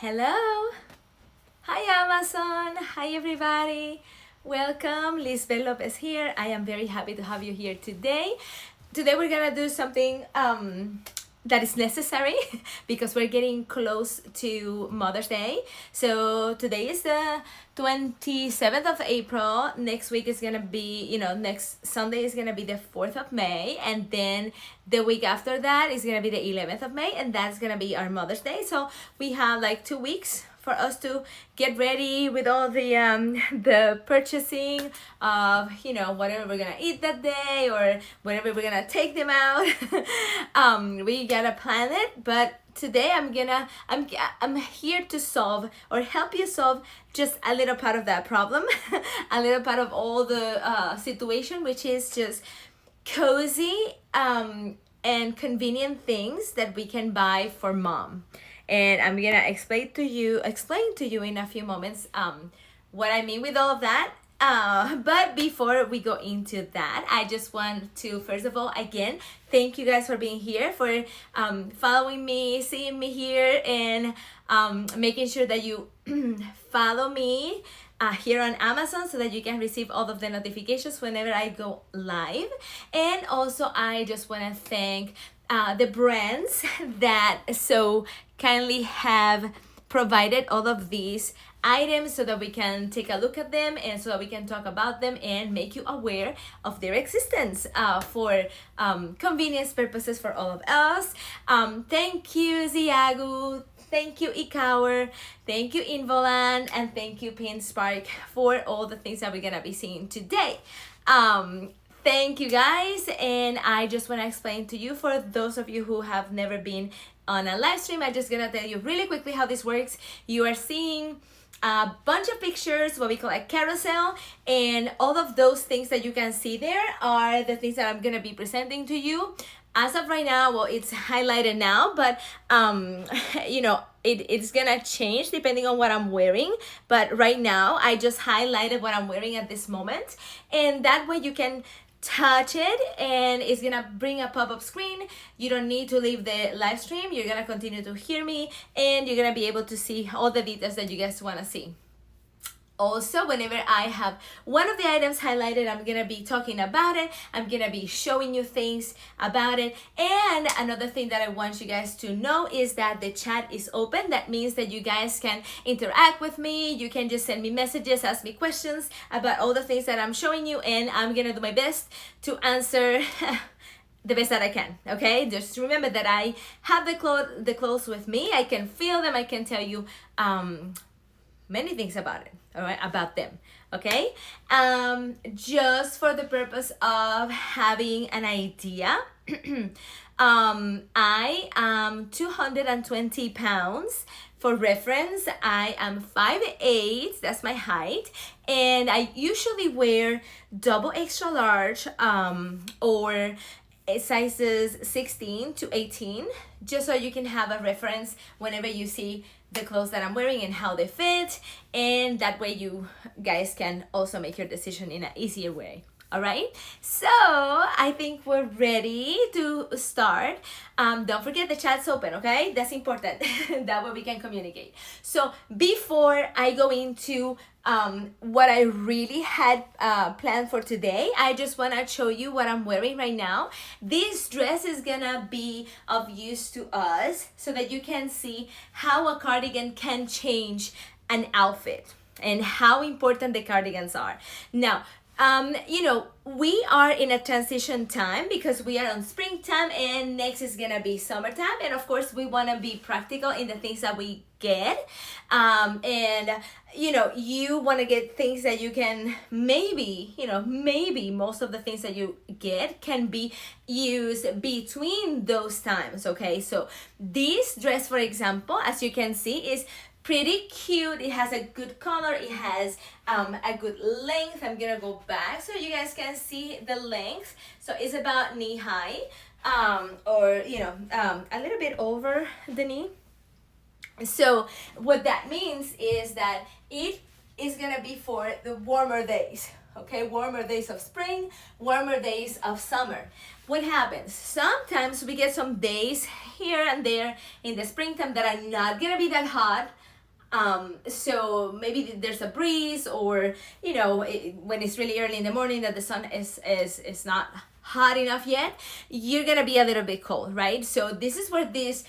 Hello. Hi Amazon. Hi everybody. Welcome. Lisbeth Lopez here. I am very happy to have you here today. Today we're gonna do something that is necessary because we're getting close to Mother's Day. So today is the 27th of April. Next week is gonna be, next Sunday is gonna be the 4th of May, and then the week after that is gonna be the 11th of May, and that's gonna be our Mother's Day. So we have like 2 weeks for us to get ready with all the purchasing of whatever we're gonna eat that day or whatever we're gonna take them out. We gotta plan it, but today I'm here to solve or help you solve just a little part of that problem, a little part of all the situation, which is just cozy and convenient things that we can buy for mom. And I'm gonna explain to you in a few moments what I mean with all of that. But before we go into that, I just want to first of all again thank you guys for being here, for following me, seeing me here, and making sure that you follow me here on Amazon so that you can receive all of the notifications whenever I go live. And also I just want to thank the brands that so kindly have provided all of these items so that we can take a look at them and so that we can talk about them and make you aware of their existence for convenience purposes for all of us. Thank you Ziagu, thank you Ikaur, thank you Involand, and thank you Pinspark for all the things that we're gonna be seeing today. Thank you guys, and I just want to explain to you, for those of you who have never been on a live stream, I'm just gonna tell you really quickly how this works. You are seeing a bunch of pictures, what we call a carousel, and all of those things that you can see there are the things that I'm gonna be presenting to you. As of right now, well, it's highlighted now, but it's gonna change depending on what I'm wearing. But right now, I just highlighted what I'm wearing at this moment, and that way you can touch it and it's gonna bring a pop-up screen. You don't need to leave the live stream. You're gonna continue to hear me, and you're gonna be able to see all the details that you guys want to see. Also, whenever I have one of the items highlighted, I'm gonna be talking about it. I'm gonna be showing you things about it. And another thing that I want you guys to know is that the chat is open. That means that you guys can interact with me. You can just send me messages, ask me questions about all the things that I'm showing you, and I'm gonna do my best to answer the best that I can. Okay, just remember that I have the clothes with me. I can feel them. I can tell you many things about it, all right, about them. Okay, just for the purpose of having an idea, I am 220 pounds. For reference, I am 5'8", that's my height, and I usually wear double extra large or sizes 16 to 18, just so you can have a reference whenever you see the clothes that I'm wearing and how they fit, and that way you guys can also make your decision in an easier way. All right, so I think we're ready to start. Don't forget the chat's open, okay? That's important. That way we can communicate. So before I go into what I really had planned for today, I just want to show you what I'm wearing right now. This dress is gonna be of use to us so that you can see how a cardigan can change an outfit and how important the cardigans are. Now, we are in a transition time because we are on springtime and next is gonna be summertime, and of course we want to be practical in the things that we get, and you want to get things that you can maybe most of the things that you get can be used between those times. Okay, so this dress, for example, as you can see, is pretty cute. It has a good color. It has a good length. I'm gonna go back so you guys can see the length. So it's about knee high, or a little bit over the knee. So what that means is that it is gonna be for the warmer days. Okay, warmer days of spring, warmer days of summer. What happens? Sometimes we get some days here and there in the springtime that are not gonna be that hot. So maybe there's a breeze, or you know, when it's really early in the morning that the sun is not hot enough yet, you're gonna be a little bit cold, right? So this is where this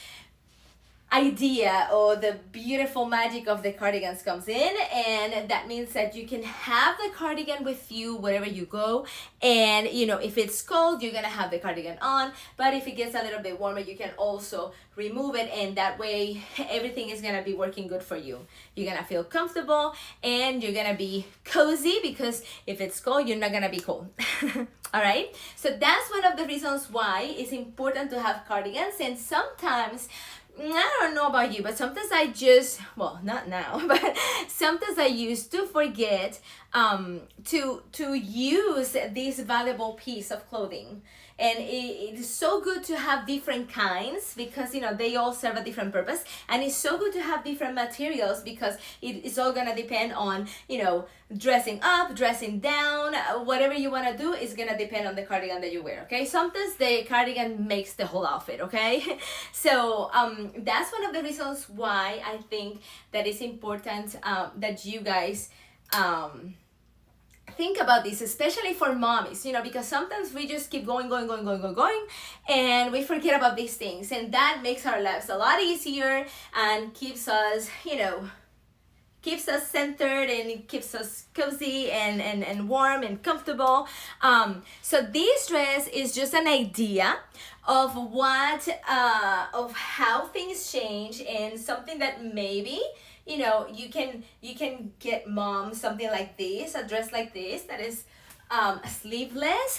idea or the beautiful magic of the cardigans comes in, and that means that you can have the cardigan with you wherever you go. And you know, if it's cold, you're gonna have the cardigan on, but if it gets a little bit warmer, you can also remove it, and that way everything is gonna be working good for you. You're gonna feel comfortable and you're gonna be cozy, because if it's cold, you're not gonna be cold. All right, so that's one of the reasons why it's important to have cardigans. And sometimes, I don't know about you, but sometimes I just, well, not now, but sometimes I used to forget to use this valuable piece of clothing. And it is so good to have different kinds, because you know, they all serve a different purpose. And it's so good to have different materials, because it's all gonna depend on, you know, dressing up, dressing down, whatever you wanna do is gonna depend on the cardigan that you wear, okay? Sometimes the cardigan makes the whole outfit, okay? So that's one of the reasons why I think that it's important that you guys think about this, especially for mommies, you know, because sometimes we just keep going, and we forget about these things, and that makes our lives a lot easier and keeps us, you know, keeps us centered, and it keeps us cozy and warm and comfortable. So this dress is just an idea of what of how things change, and something that maybe, you know, you can get mom something like this, a dress like this that is sleeveless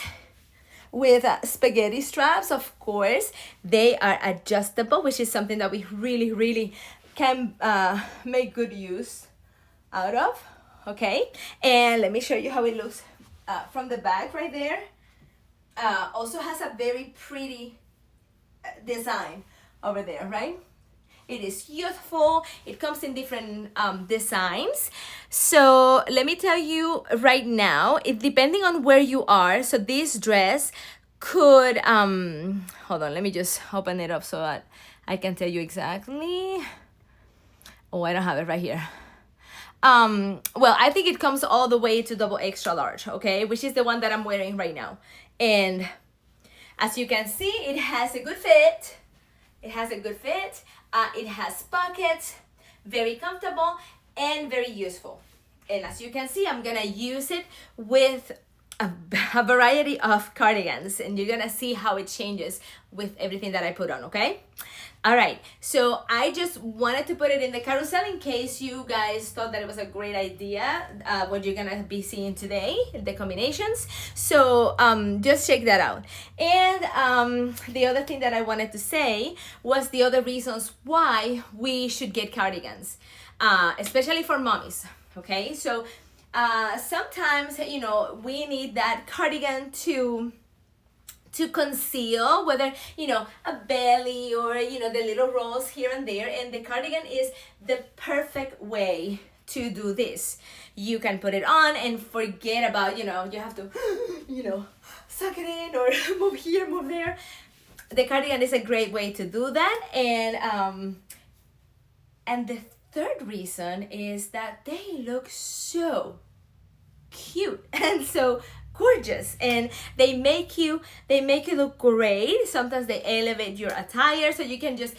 with spaghetti straps. Of course, they are adjustable, which is something that we really can make good use out of. Okay, and let me show you how it looks from the back right there. Also has a very pretty design over there, right? It is youthful. It comes in different designs. So let me tell you right now, depending on where you are, so this dress could, hold on, let me just open it up so that I can tell you exactly. Oh, I don't have it right here. Well, I think it comes all the way to double extra large, okay, which is the one that I'm wearing right now. And as you can see, it has a good fit. It has a good fit. It has pockets, very comfortable and very useful. And as you can see, I'm gonna use it with a variety of cardigans, and you're gonna see how it changes with everything that I put on, okay? All right, so I just wanted to put it in the carousel in case you guys thought that it was a great idea, what you're gonna be seeing today, the combinations. So just check that out. And the other thing that I wanted to say was the other reasons why we should get cardigans, especially for mommies, okay? So sometimes, you know, we need that cardigan to conceal, whether, you know, a belly or, you know, the little rolls here and there, and the cardigan is the perfect way to do this. You can put it on and forget about, you know, you have to, you know, suck it in or move here, move there. The cardigan is a great way to do that. And the third reason is that they look so cute and so gorgeous, and they make you look great. Sometimes they elevate your attire, so you can just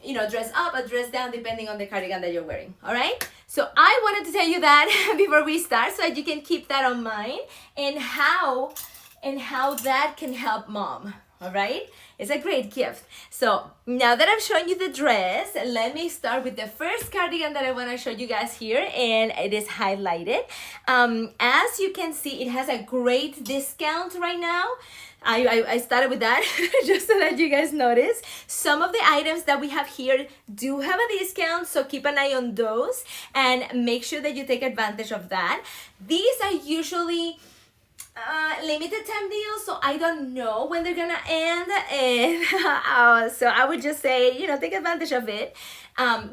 you know, dress up or dress down depending on the cardigan that you're wearing. All right, so I wanted to tell you that before we start, so that you can keep that on mind, and how that can help mom. All right, it's a great gift. So now that I've shown you the dress, let me start with the first cardigan that I want to show you guys here, and it is highlighted. As you can see, it has a great discount right now. I started with that just so that you guys notice. Some of the items that we have here do have a discount, so keep an eye on those and make sure that you take advantage of that. These are usually limited time deals, so I don't know when they're gonna end, and so I would just say, you know, take advantage of it.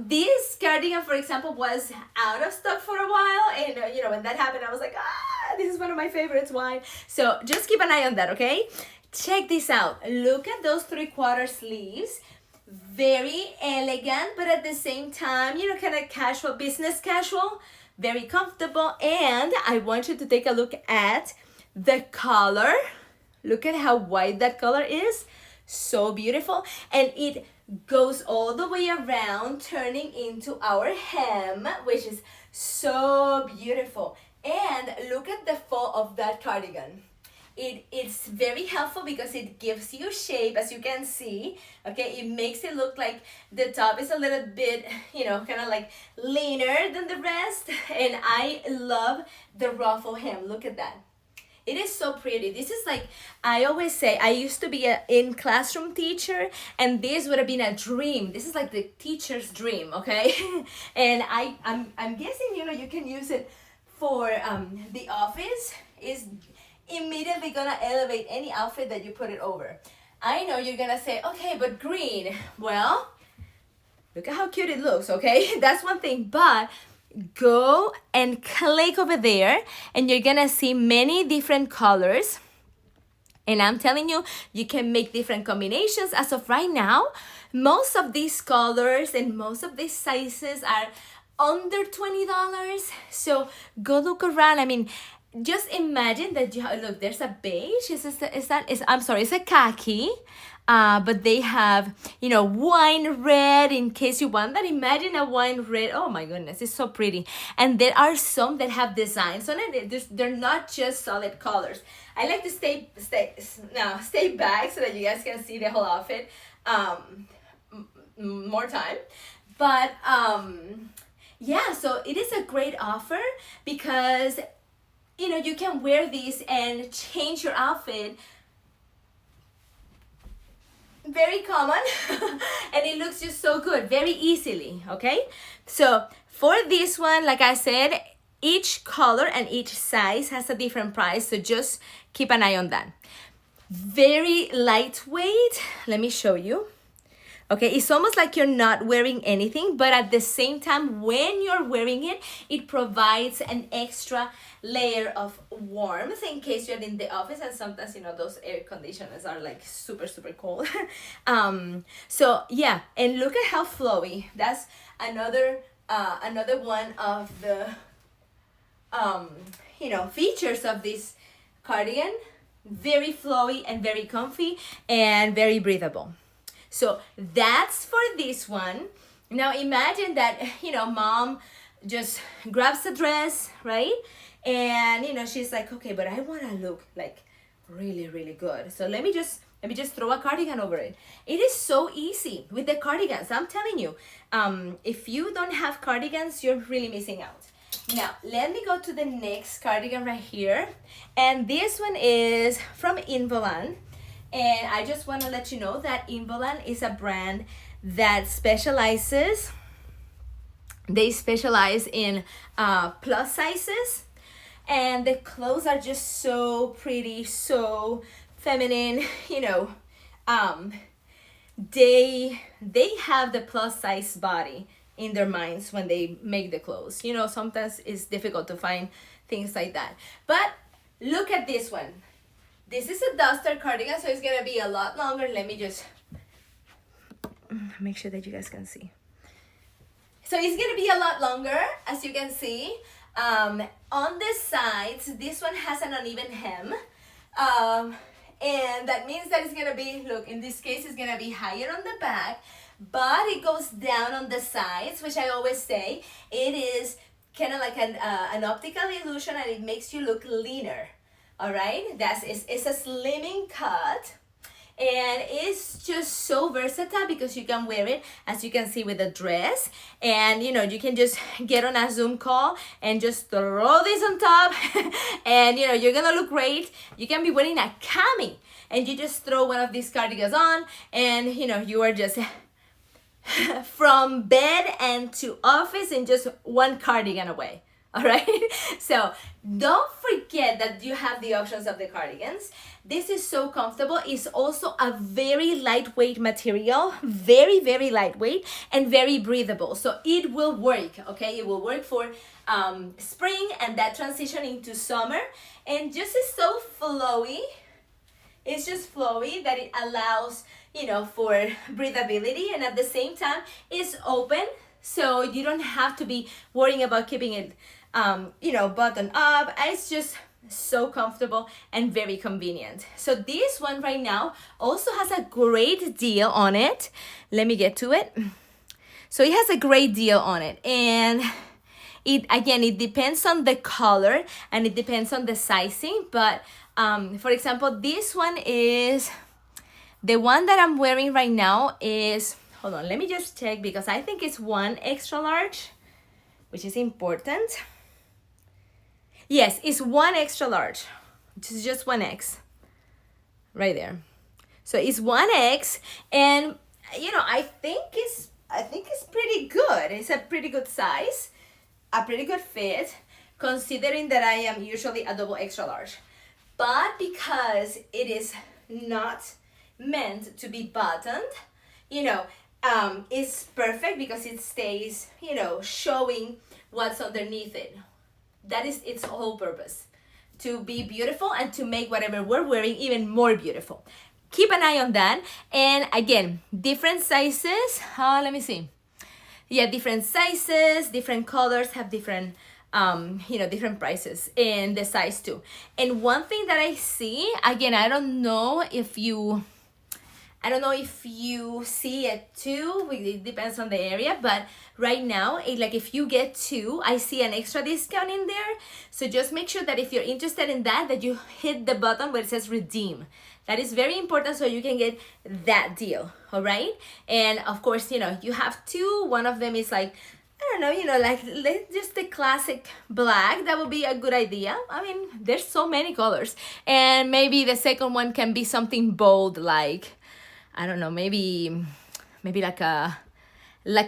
This cardigan, for example, was out of stock for a while, and you know, when that happened, I was like, this is one of my favorites. Why? So just keep an eye on that, okay? Check this out. Look at those 3/4 sleeves. very elegant, but at the same time, you know, kind of casual, business casual, very comfortable. And I want you to take a look at the color. Look at how white that color is. So beautiful. And it goes all the way around, turning into our hem, which is so beautiful. And look at the fall of that cardigan. It's very helpful because it gives you shape, as you can see. Okay, it makes it look like the top is a little bit, you know, kind of like leaner than the rest. And I love the ruffle hem. Look at that. It is so pretty. This is like, I always say, I used to be a in-classroom teacher, and this would have been a dream. This is like the teacher's dream, okay? And I'm guessing, you know, you can use it for the office. Is immediately gonna elevate any outfit that you put it over. I know you're gonna say, okay, but green. Well, look at how cute it looks, okay? That's one thing, but go and click over there and you're gonna see many different colors. And I'm telling you, you can make different combinations. As of right now, most of these colors and most of these sizes are under $20. So go look around. I mean, just imagine that you have, look, there's a beige. I'm sorry, it's a khaki. But they have, you know, wine red in case you want that. Imagine a wine red. Oh my goodness, it's so pretty. And there are some that have designs on it. They're not just solid colors. I like to stay back so that you guys can see the whole outfit more time. But yeah, so it is a great offer because, you know, you can wear these and change your outfit. Very common and it looks just so good, very easily, okay? So for this one, like I said, each color and each size has a different price, so just keep an eye on that. Very lightweight. Let me show you. Okay, it's almost like you're not wearing anything, but at the same time, when you're wearing it, it provides an extra layer of warmth in case you're in the office, and sometimes, you know, those air conditioners are like super, super cold. So yeah, and look at how flowy. That's another one of the, you know, features of this cardigan. Very flowy and very comfy and very breathable. So that's for this one. Now imagine that, you know, mom just grabs the dress, right? And, you know, she's like, okay, but I want to look like really, really good. So let me just throw a cardigan over it. It is so easy with the cardigans. I'm telling you, if you don't have cardigans, you're really missing out. Now, let me go to the next cardigan right here. And this one is from Involan. And I just want to let you know that Involan is a brand that specializes in plus sizes, and the clothes are just so pretty, so feminine, you know. They have the plus size body in their minds when they make the clothes. You know, sometimes it's difficult to find things like that. But look at this one. This is a duster cardigan, so it's gonna be a lot longer. Let me just make sure that you guys can see. So it's gonna be a lot longer, as you can see. On the sides, this one has an uneven hem. And that means that it's gonna be, look, in this case, it's gonna be higher on the back, but it goes down on the sides, which I always say, it is kind of like an optical illusion, and it makes you look leaner. All right, it's a slimming cut, and it's just so versatile because you can wear it, as you can see, with a dress, and you know, you can just get on a Zoom call and just throw this on top and you know, you're gonna look great. You can be wearing a cami and you just throw one of these cardigans on, and you know, you are just from bed and to office in just one cardigan away. All right, so don't forget that you have the options of the cardigans. This is so comfortable. It's also a very lightweight material, very, very lightweight and very breathable. So it will work, okay? It will work for spring and that transition into summer. And just is so flowy. It's just flowy that it allows you know, for breathability, and at the same time it's open, so you don't have to be worrying about keeping it, you know, buttoned up. It's just so comfortable and very convenient. So this one right now also has a great deal on it. Let me get to it. So it has a great deal on it, and it, again, it depends on the color and it depends on the sizing. But for example, this one is, the one that I'm wearing right now is, hold on, let me just check, because I think it's 1 extra large, which is important. Yes, it's 1 extra large. It's just 1X right there. So it's 1X, and you know, I think it's pretty good. It's a pretty good size, a pretty good fit, considering that I am usually a double extra large. But because it is not meant to be buttoned, you know, it's perfect because it stays, you know, showing what's underneath it. That is its whole purpose, to be beautiful and to make whatever we're wearing even more beautiful. Keep an eye on that. And again, different sizes. Let me see. Yeah, different sizes, different colors have different, you know, different prices, and the size too. And one thing that I see, again, I don't know if you see it too. It depends on the area, but right now, like if you get 2, I see an extra discount in there. So just make sure that if you're interested in that, that you hit the button where it says redeem. That is very important, so you can get that deal, all right? And of course, you know, you have 2. One of them is like, I don't know, you know, like just the classic black. That would be a good idea. I mean, there's so many colors. And maybe the second one can be something bold, like, I don't know, maybe like a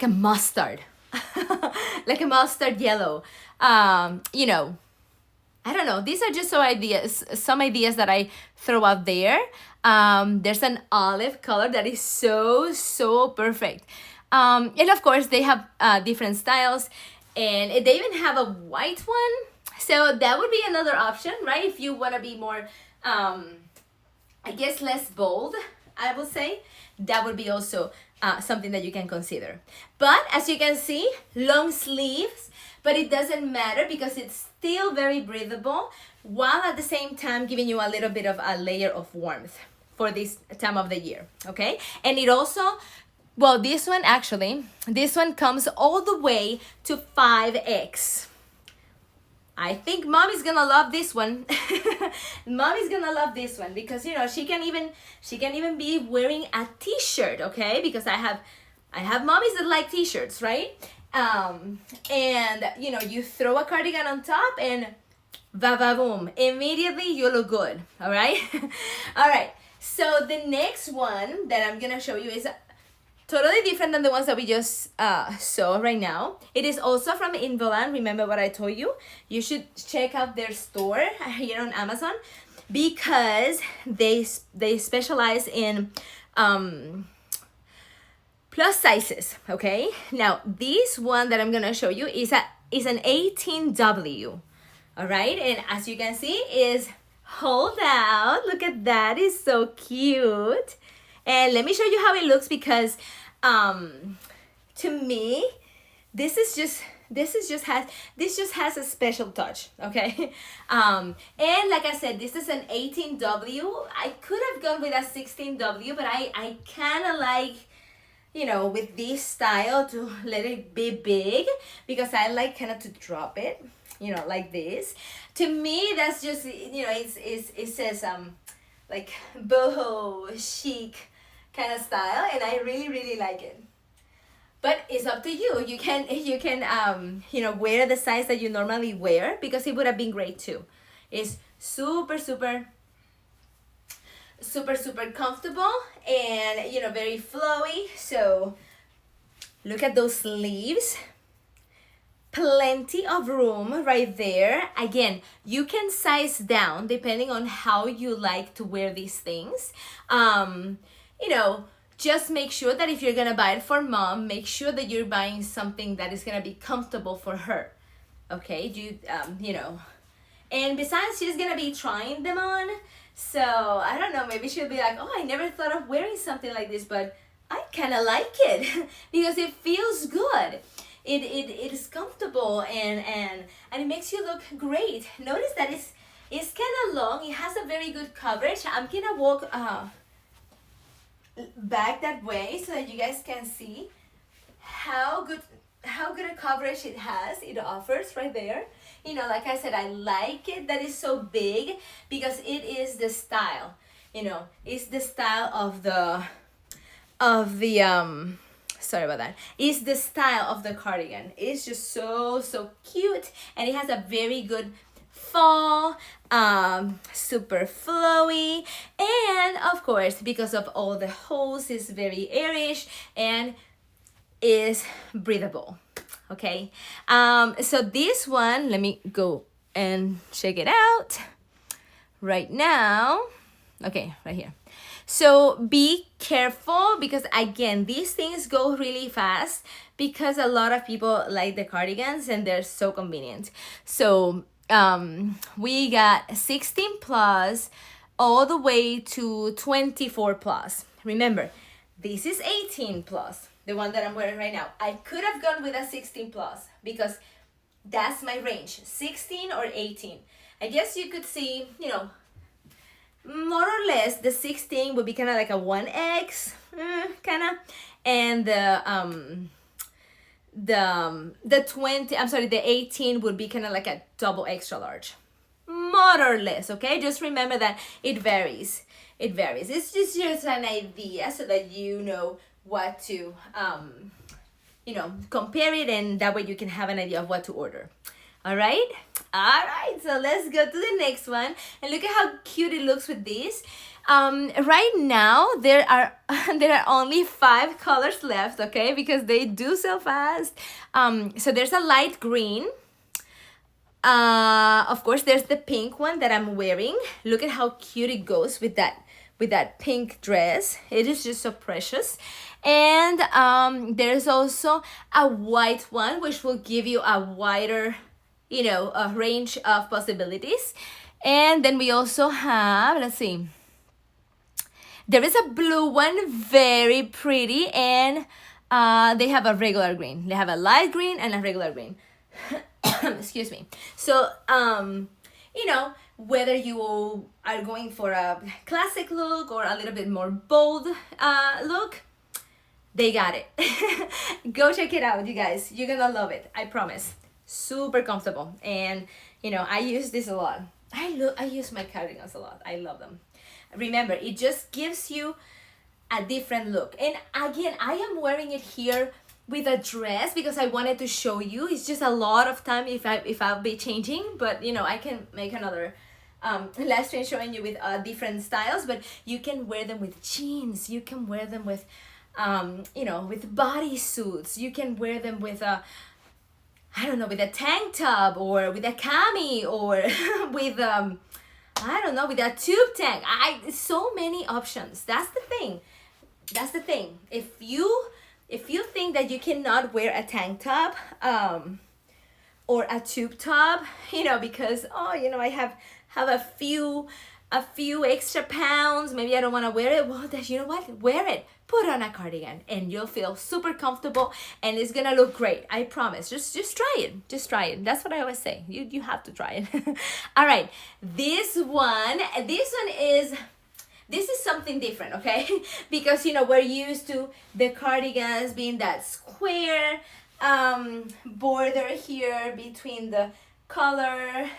mustard, like a mustard yellow. You know, I don't know. These are just some ideas that I throw out there. There's an olive color that is so perfect. And of course they have different styles, and they even have a white one. So that would be another option, right? If you want to be more, I guess, less bold, I would say, that would be also something that you can consider. But as you can see, long sleeves, but it doesn't matter because it's still very breathable, while at the same time giving you a little bit of a layer of warmth for this time of the year, okay? And it also, well, this one comes all the way to 5X. I think mommy's gonna love this one. Mommy's gonna love this one because, you know, she can even be wearing a t-shirt, okay? Because I have mommies that like t-shirts, right? And you know, you throw a cardigan on top and boom, immediately you look good, all right? All right, so the next one that I'm gonna show you is totally different than the ones that we just saw right now. It is also from Involand. Remember what I told you? You should check out their store here on Amazon because they specialize in plus sizes, okay? Now, this one that I'm gonna show you is an 18W, all right? And as you can see, is hold out. Look at that, it's so cute. And let me show you how it looks because to me, this just has a special touch, okay? And like I said, this is an 18W. I could have gone with a 16W, but I kind of like, you know, with this style to let it be big because I like kind of to drop it, you know, like this. To me, that's just, you know, it says like boho chic kind of style, and I really like it. But it's up to you. You can you know, wear the size that you normally wear because it would have been great too. It's super comfortable and, you know, very flowy. So look at those sleeves. Plenty of room right there. Again, you can size down depending on how you like to wear these things. You know, just make sure that if you're gonna buy it for mom, make sure that you're buying something that is gonna be comfortable for her. Okay, you know, and besides, she's gonna be trying them on, So I don't know, maybe she'll be like, oh, I never thought of wearing something like this, but I kind of like it because it feels good. It is comfortable and it makes you look great. Notice that it's kind of long. It has a very good coverage. I'm gonna walk back that way so that you guys can see how good a coverage it has. It offers right there. You know, like I said, I like it that it's so big because it is the style. You know, it's the style of the sorry about that. It's the style of the cardigan. It's just so cute, and it has a very good fall, super flowy, and of course because of all the holes, it's very airish and is breathable. Okay, so this one, let me go and check it out right now. Okay, right here. So be careful because again, these things go really fast because a lot of people like the cardigans and they're so convenient. So we got 16 plus all the way to 24 plus. Remember, this is 18 plus, the one that I'm wearing right now. I could have gone with a 16 plus because that's my range, 16 or 18. I guess you could see, you know, more or less the 16 would be kind of like a 1X kind of, and the 20, I'm sorry, the 18 would be kind of like a double extra large, more or less. Okay, just remember that it varies. It's just an idea so that you know what to you know, compare it, and that way you can have an idea of what to order. All right, so let's go to the next one and look at how cute it looks with this. Right now there are only 5 colors left, okay, because they do sell fast. So there's a light green, of course there's the pink one that I'm wearing. Look at how cute it goes with that pink dress. It is just so precious. And there's also a white one, which will give you a wider, you know, a range of possibilities. And then we also have, let's see, there is a blue one, very pretty, and they have a regular green. They have a light green and a regular green. Excuse me. So you know, whether you are going for a classic look or a little bit more bold look, they got it. Go check it out, you guys. You're gonna love it, I promise. Super comfortable, and you know, I use this a lot. I use my cardigans a lot. I love them. Remember, it just gives you a different look. And again, I am wearing it here with a dress because I wanted to show you. It's just a lot of time if I'll be changing, but you know, I can make another live stream showing you with different styles. But you can wear them with jeans. You can wear them with you know, with bodysuits. You can wear them with a, I don't know, with a tank top or with a cami or with I don't know, with a tube tank. So many options. That's the thing. If you think that you cannot wear a tank top or a tube top, you know, because oh, you know, I have a few extra pounds, maybe I don't want to wear it. Well, you know what? Wear it. Put on a cardigan and you'll feel super comfortable and it's gonna look great. I promise. Just try it. Just try it. That's what I always say. You have to try it. All right. This one is something different, okay? Because you know, we're used to the cardigans being that square border here between the collar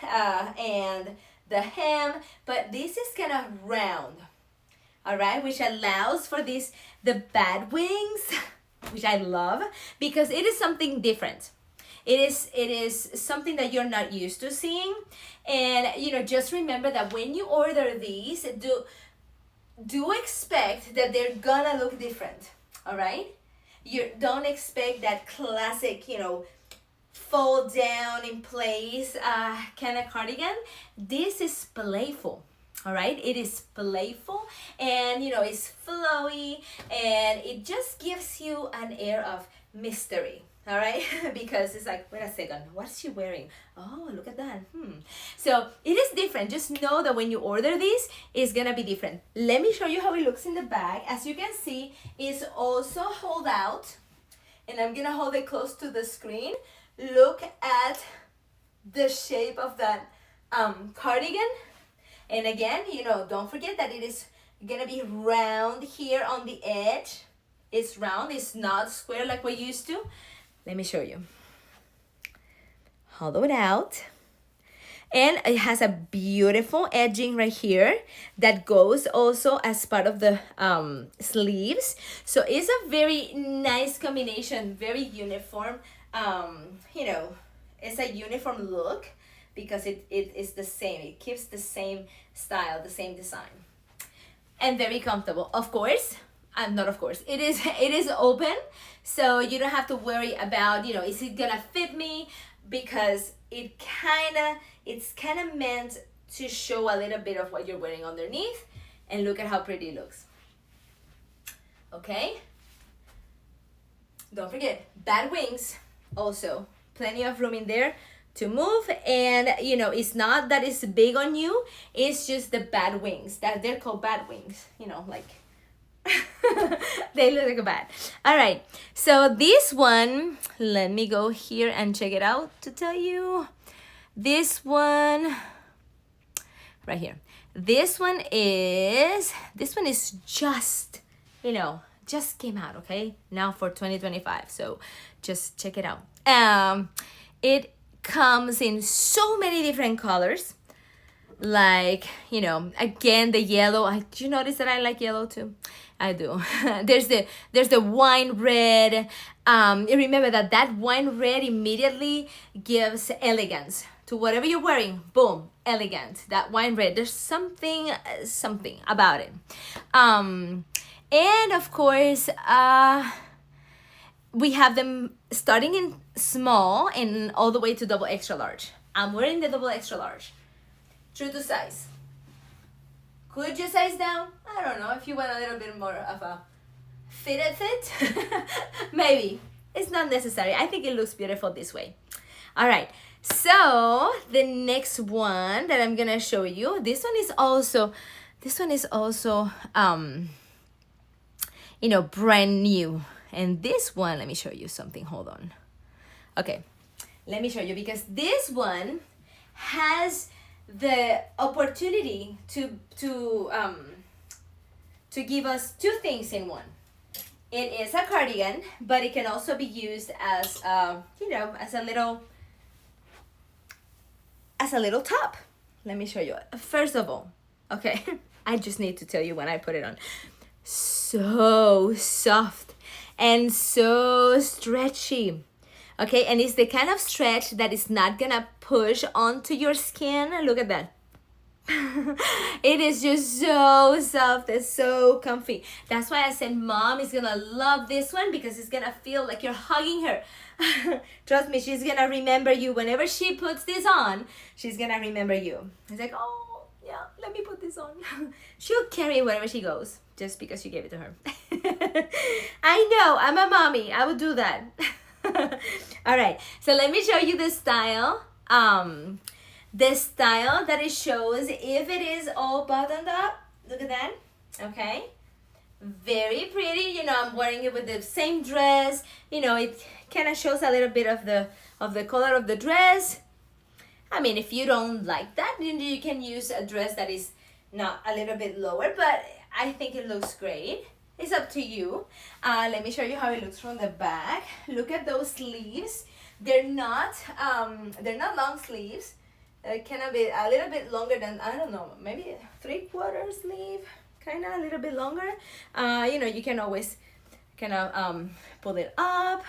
and the hem, but this is kind of round. All right, which allows for the bat wings, which I love because it is something different. It is something that you're not used to seeing. And you know, just remember that when you order these, do expect that they're gonna look different. All right, you don't expect that classic, you know, fold down in place kind of cardigan. This is playful. All right, it is playful, and you know, it's flowy, and it just gives you an air of mystery. all right? Because it's like, wait a second, what's she wearing? Oh, look at that. So it is different. Just know that when you order this, it's gonna be different. Let me show you how it looks in the bag. As you can see, it's also hold out, and I'm gonna hold it close to the screen. Look at the shape of that cardigan. And again, you know, don't forget that it is gonna be round here on the edge. It's round, it's not square like we used to. Let me show you. Hollow it out. And it has a beautiful edging right here that goes also as part of the sleeves. So it's a very nice combination, very uniform. You know, it's a uniform look because it is the same. It keeps the same style, the same design. And very comfortable. Of course, not of course, it is open, so you don't have to worry about, you know, is it gonna fit me, because it's kind of meant to show a little bit of what you're wearing underneath. And look at how pretty it looks. Okay, don't forget bad wings, also plenty of room in there to move. And you know, it's not that it's big on you, it's just the bad wings that they're called bad wings, you know, like they look like a bat. All right, so this one, let me go here and check it out to tell you. This one right here, this one is just, you know, just came out, okay, now for 2025. So just check it out. It comes in so many different colors, like, you know, again, the yellow. Do you notice that I like yellow too? I do. there's the wine red. Remember that wine red immediately gives elegance to whatever you're wearing. Boom, elegant. That wine red, there's something about it. And of course, we have them starting in small and all the way to double extra large. I'm wearing the double extra large, true to size. Could you size down? I don't know, if you want a little bit more of a fitted fit. Maybe. It's not necessary. I think it looks beautiful this way. All right, so the next one that I'm gonna show you, this one is also you know, brand new. And this one, let me show you something. Hold on. Okay, let me show you, because this one has the opportunity to give us two things in one. It is a cardigan, but it can also be used as you know, as a little top. Let me show you. First of all, okay, I just need to tell you when I put it on, so soft and so stretchy. Okay, and it's the kind of stretch that is not gonna push onto your skin. Look at that. It is just so soft and so comfy. That's why I said mom is gonna love this one, because it's gonna feel like you're hugging her. Trust me, she's gonna remember you. Whenever she puts this on, she's gonna remember you. It's like, oh yeah, let me put this on. She'll carry it wherever she goes, just because you gave it to her. I know, I'm a mommy, I would do that. All right, so let me show you the style. The style that it shows, if it is all buttoned up, look at that. Okay, very pretty. You know, I'm wearing it with the same dress. You know, it kind of shows a little bit of the color of the dress. I mean, if you don't like that, then you can use a dress that is not a little bit lower, but I think it looks great. It's up to you. Let me show you how it looks from the back. Look at those sleeves. They're not long sleeves. Kind of a little bit longer than, I don't know, maybe 3/4 sleeve, kind of a little bit longer. You know, you can always kind of pull it up,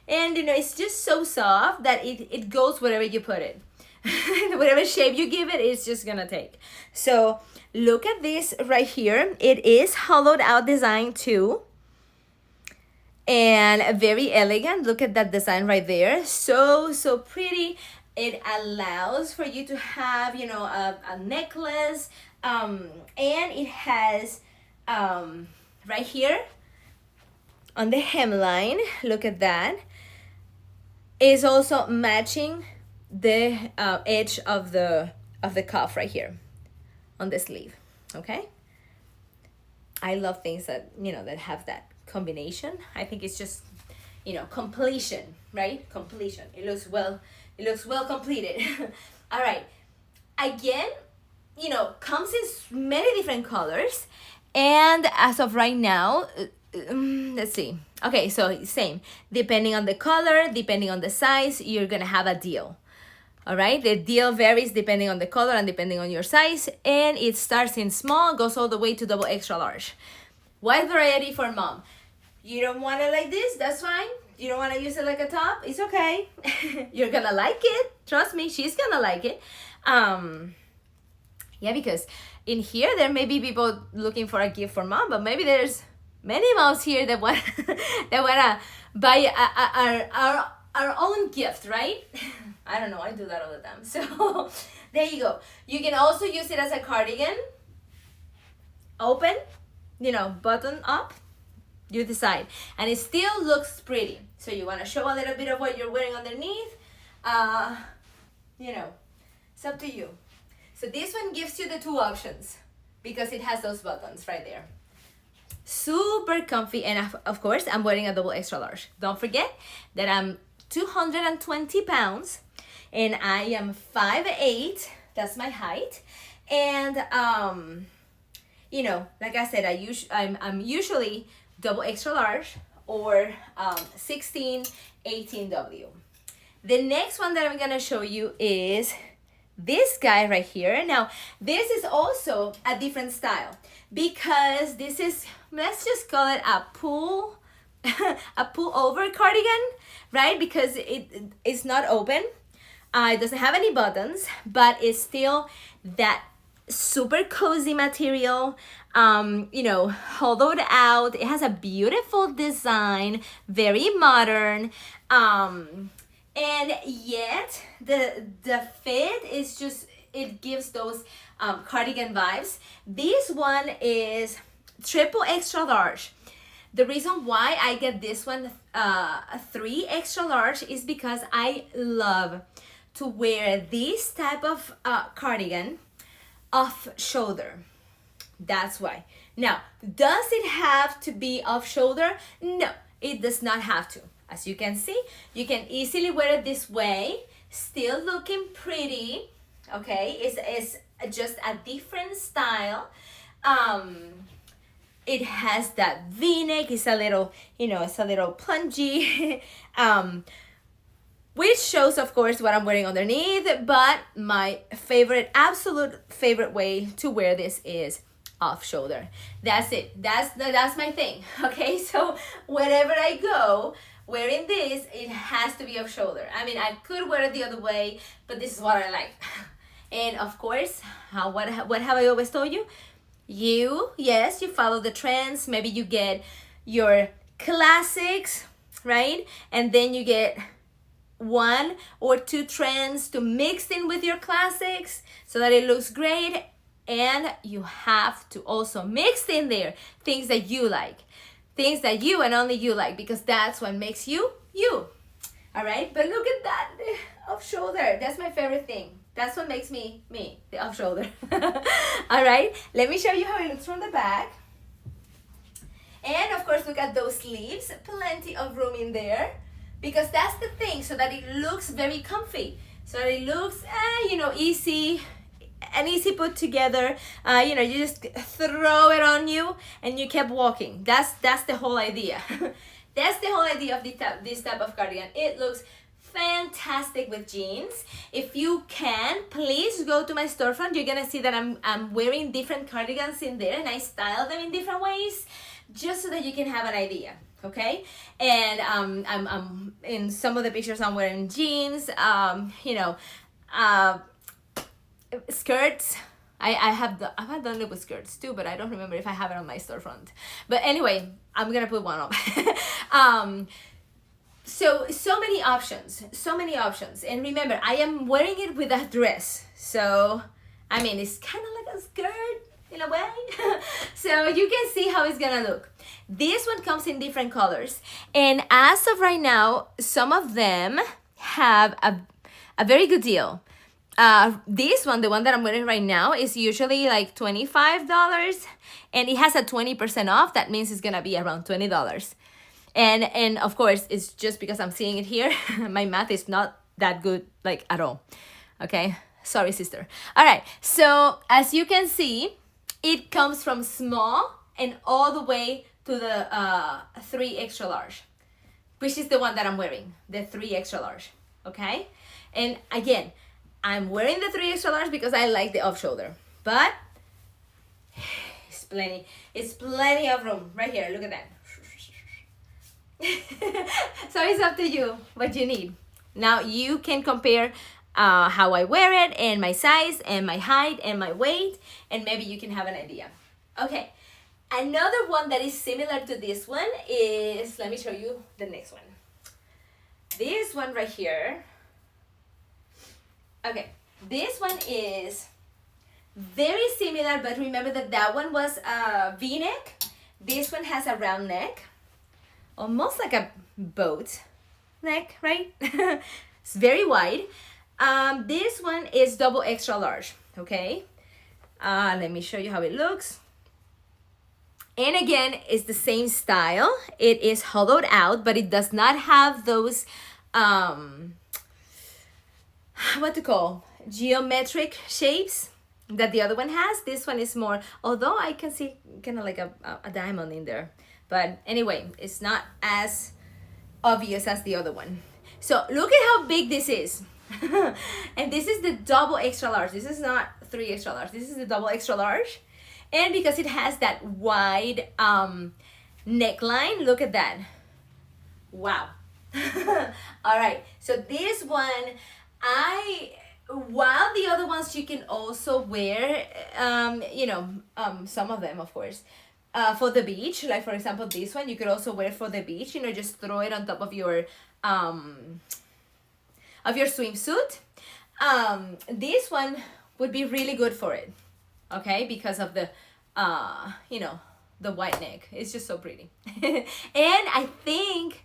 and you know, it's just so soft that it goes wherever you put it. Whatever shape you give it, it's just gonna take. So look at this right here. It is hollowed out design too, and very elegant. Look at that design right there. So pretty. It allows for you to have, you know, a necklace, and it has right here on the hemline, look at that, is also matching the edge of the cuff right here on the sleeve. Okay, I love things that, you know, that have that combination. I think it's just, you know, completion, right? Completion. It looks well completed. All right, again, you know, comes in many different colors, and as of right now, let's see. Okay, so same, depending on the color, depending on the size, you're gonna have a deal. All right, the deal varies depending on the color and depending on your size, and it starts in small, goes all the way to double extra large. Wide variety for mom. You don't want it like this, that's fine. You don't want to use it like a top, it's okay. You're gonna like it, trust me, she's gonna like it. Yeah, because in here there may be people looking for a gift for mom, but maybe there's many moms here that want that wanna buy our own gift, right? I don't know, I do that all the time. So there you go. You can also use it as a cardigan. Open, you know, button up, you decide. And it still looks pretty. So you want to show a little bit of what you're wearing underneath. You know, it's up to you. So this one gives you the two options because it has those buttons right there. Super comfy, and of course I'm wearing a double extra large. Don't forget that I'm 220 pounds and I am 5'8", that's my height. And you know, like I said, I'm usually double extra large or 16, 18W. The next one that I'm gonna show you is this guy right here. Now, this is also a different style because this is, let's just call it a pullover cardigan, right? Because it's not open. It doesn't have any buttons, but it's still that super cozy material, you know, hollowed out. It has a beautiful design, very modern, and yet the fit is just, it gives those cardigan vibes. This one is triple extra large. The reason why I get this one 3 extra large is because I love to wear this type of cardigan off shoulder. That's why. Now, does it have to be off shoulder? No, it does not have to. As you can see, you can easily wear it this way, still looking pretty. Okay, it's just a different style. It has that V-neck. It's a little, you know, it's a little plungy. Which shows, of course, what I'm wearing underneath, but my favorite, absolute favorite way to wear this is off shoulder. That's it. That's my thing. Okay, so wherever I go wearing this, it has to be off shoulder. I mean, I could wear it the other way, but this is what I like. And of course, what have I always told you? Yes, you follow the trends. Maybe you get your classics, right? And then you get 1 or 2 trends to mix in with your classics so that it looks great. And you have to also mix in there things that you like, things that you and only you like, because that's what makes you you. All right, but look at that off shoulder. That's my favorite thing. That's what makes me me, the off shoulder. All right, let me show you how it looks from the back. And of course, look at those sleeves, plenty of room in there, because that's the thing, so that it looks very comfy, so that it looks, you know, easy put together. You know, you just throw it on you and you kept walking. That's the whole idea. That's the whole idea of this type of cardigan. It looks fantastic with jeans. If you can, please go to my storefront. You're gonna see that I'm wearing different cardigans in there, and I style them in different ways, just so that you can have an idea. Okay, and I'm in some of the pictures I'm wearing jeans. You know, skirts. I've done it with skirts too, but I don't remember if I have it on my storefront. But anyway, I'm gonna put one up. So many options. And remember, I am wearing it with a dress. So, I mean, it's kind of like a skirt in a way. So you can see how it's gonna look. This one comes in different colors. And as of right now, some of them have a very good deal. This one, the one that I'm wearing right now, is usually like $25, and it has a 20% off. That means it's gonna be around $20. And of course, it's just because I'm seeing it here. My math is not that good, like, at all. Okay, sorry, sister. All right, so as you can see, it comes from small and all the way to the 3 extra large, which is the one that I'm wearing, the 3 extra large. Okay, and again, I'm wearing the 3 extra large because I like the off shoulder, but it's plenty of room right here. Look at that. So it's up to you what you need. Now you can compare how I wear it and my size and my height and my weight, and maybe you can have an idea. Okay, another one that is similar to this one is, let me show you the next one. This one right here. Okay, this one is very similar, but remember that one was a V-neck. This one has a round neck, almost like a boat neck, right? It's very wide. This one is double extra large, okay? Let me show you how it looks. And again, it's the same style. It is hollowed out, but it does not have those, what to call, geometric shapes that the other one has. This one is more, although I can see kind of like a diamond in there. But anyway, it's not as obvious as the other one. So look at how big this is. And this is the double extra large. This is not 3 extra large. This is the double extra large. And because it has that wide neckline, look at that. Wow. All right. So this one, while the other ones you can also wear, some of them, of course, for the beach. Like, for example, this one you could also wear for the beach. Just throw it on top of your swimsuit. This one would be really good for it, okay, because of the the white neck. It's just so pretty. And I think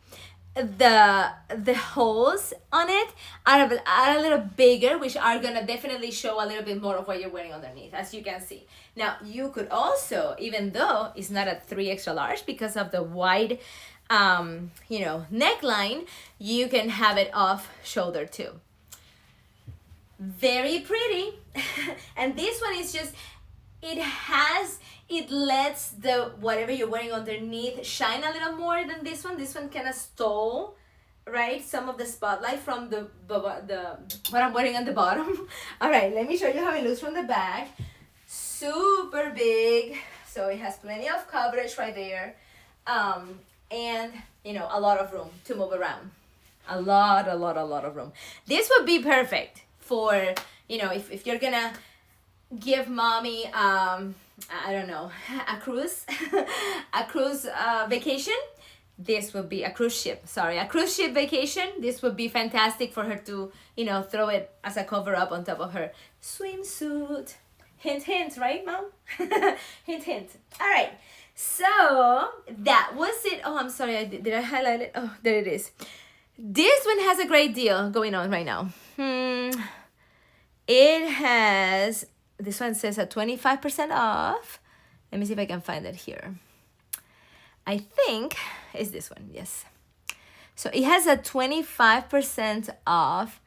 the holes on it are a little bigger, which are gonna definitely show a little bit more of what you're wearing underneath, as you can see. Now you could also, even though it's not a 3 extra large, because of the wide neckline, you can have it off shoulder too. Very pretty. And this one is just, it lets the whatever you're wearing underneath shine a little more than this one. This one kind of stole, right, some of the spotlight from the what I'm wearing on the bottom. All right, let me show you how it looks from the back. Super big, so it has plenty of coverage right there, and a lot of room to move around. A lot of room. This would be perfect for if you're gonna give mommy I don't know, a cruise vacation. This would be a cruise ship vacation. This would be fantastic for her to throw it as a cover up on top of her swimsuit. Hint, hint, right, Mom? Hint, hint. All right, so that was it. Oh, I'm sorry, did I highlight it? Oh, there it is. This one has a great deal going on right now. It has, this one says a 25% off. Let me see if I can find it here. I think it's this one, yes. So it has a 25% off,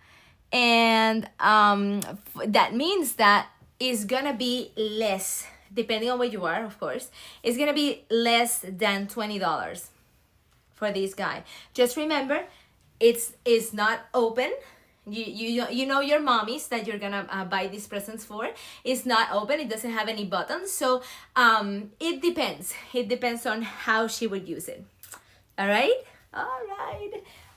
and that means that it's gonna be less, depending on where you are, of course. It's gonna be less than $20 for this guy. Just remember, it's not open. You know your mommies that you're gonna buy these presents for. It's not open. It doesn't have any buttons. So it depends. It depends on how she would use it. All right.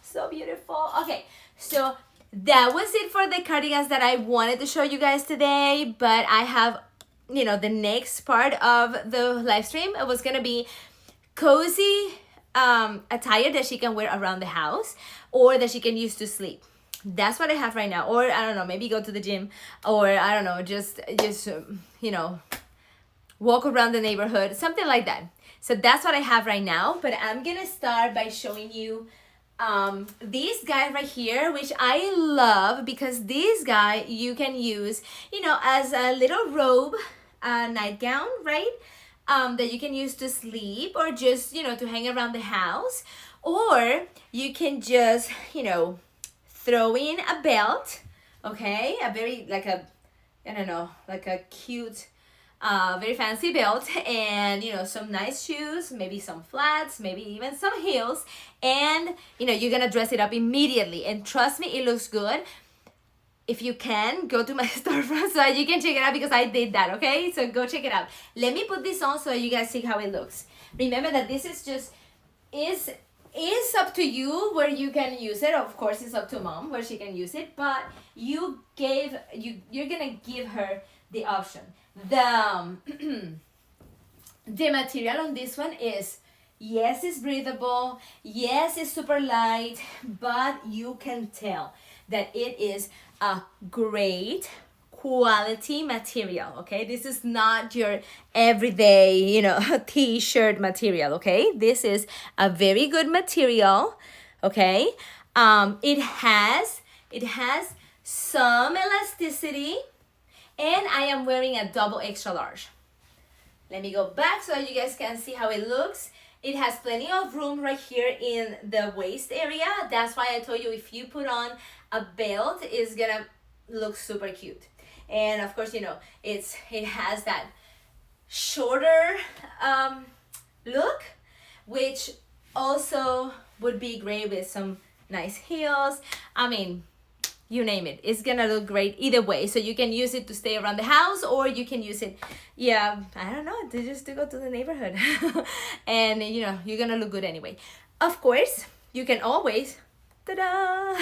So beautiful. Okay. So that was it for the cardigans that I wanted to show you guys today. But I have, the next part of the live stream. It was gonna be cozy attire that she can wear around the house or that she can use to sleep. That's what I have right now. Or I don't know, maybe go to the gym, or I don't know, just walk around the neighborhood, something like that. So that's what I have right now. But I'm gonna start by showing you this guy right here, which I love because this guy you can use, you know, as a little robe, nightgown, right? That you can use to sleep or just, you know, to hang around the house. Or you can just, you know, throw in a belt, okay? A very, like a, I don't know, like a cute, very fancy belt, and you know, some nice shoes, maybe some flats, maybe even some heels, and you know, you're gonna dress it up immediately, and trust me, it looks good. If you can, go to my storefront so you can check it out, because I did that, okay? So go check it out. Let me put this on so you guys see how it looks. Remember that this is just, is up to you where you can use it. Of course, it's up to mom where she can use it, but you're gonna give her the option. The the material on this one is, yes, it's breathable, yes, it's super light, but you can tell that it is a great quality material, okay? This is not your everyday, you know, t-shirt material, okay? This is a very good material, okay? It has some elasticity, and I am wearing a double extra large. Let me go back so you guys can see how it looks. It has plenty of room right here in the waist area. That's why I told you, if you put on a belt, it's gonna look super cute. And of course, you know, it has that shorter look, which also would be great with some nice heels. I mean, you name it, it's gonna look great either way. So you can use it to stay around the house, or you can use it, yeah, I don't know, to go to the neighborhood. And you know, you're gonna look good anyway. Of course, you can always, ta-da!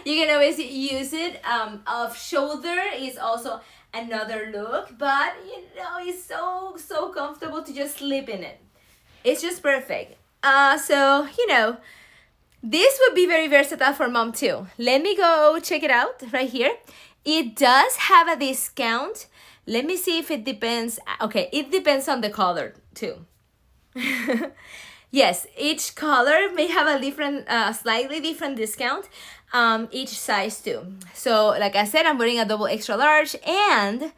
You can always use it. Off shoulder is also another look, but you know, it's so comfortable to just slip in it. It's just perfect. So you know, this would be very versatile for mom too. Let me go check it out right here. It does have a discount. Let me see if it depends. Okay, it depends on the color too. Yes, each color may have a different, slightly different discount. Each size too. So like I said, I'm wearing a double extra large, and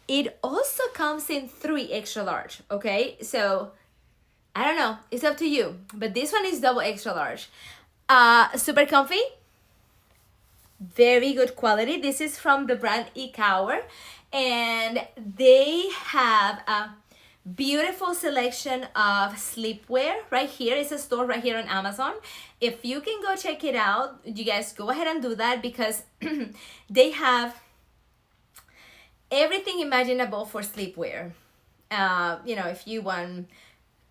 it also comes in 3 extra large, okay? So I don't know, it's up to you, but this one is double extra large. Super comfy, very good quality. This is from the brand Ecower, and they have a beautiful selection of sleepwear right here. It's a store right here on Amazon. If you can go check it out, you guys go ahead and do that, because they have everything imaginable for sleepwear. You know, if you want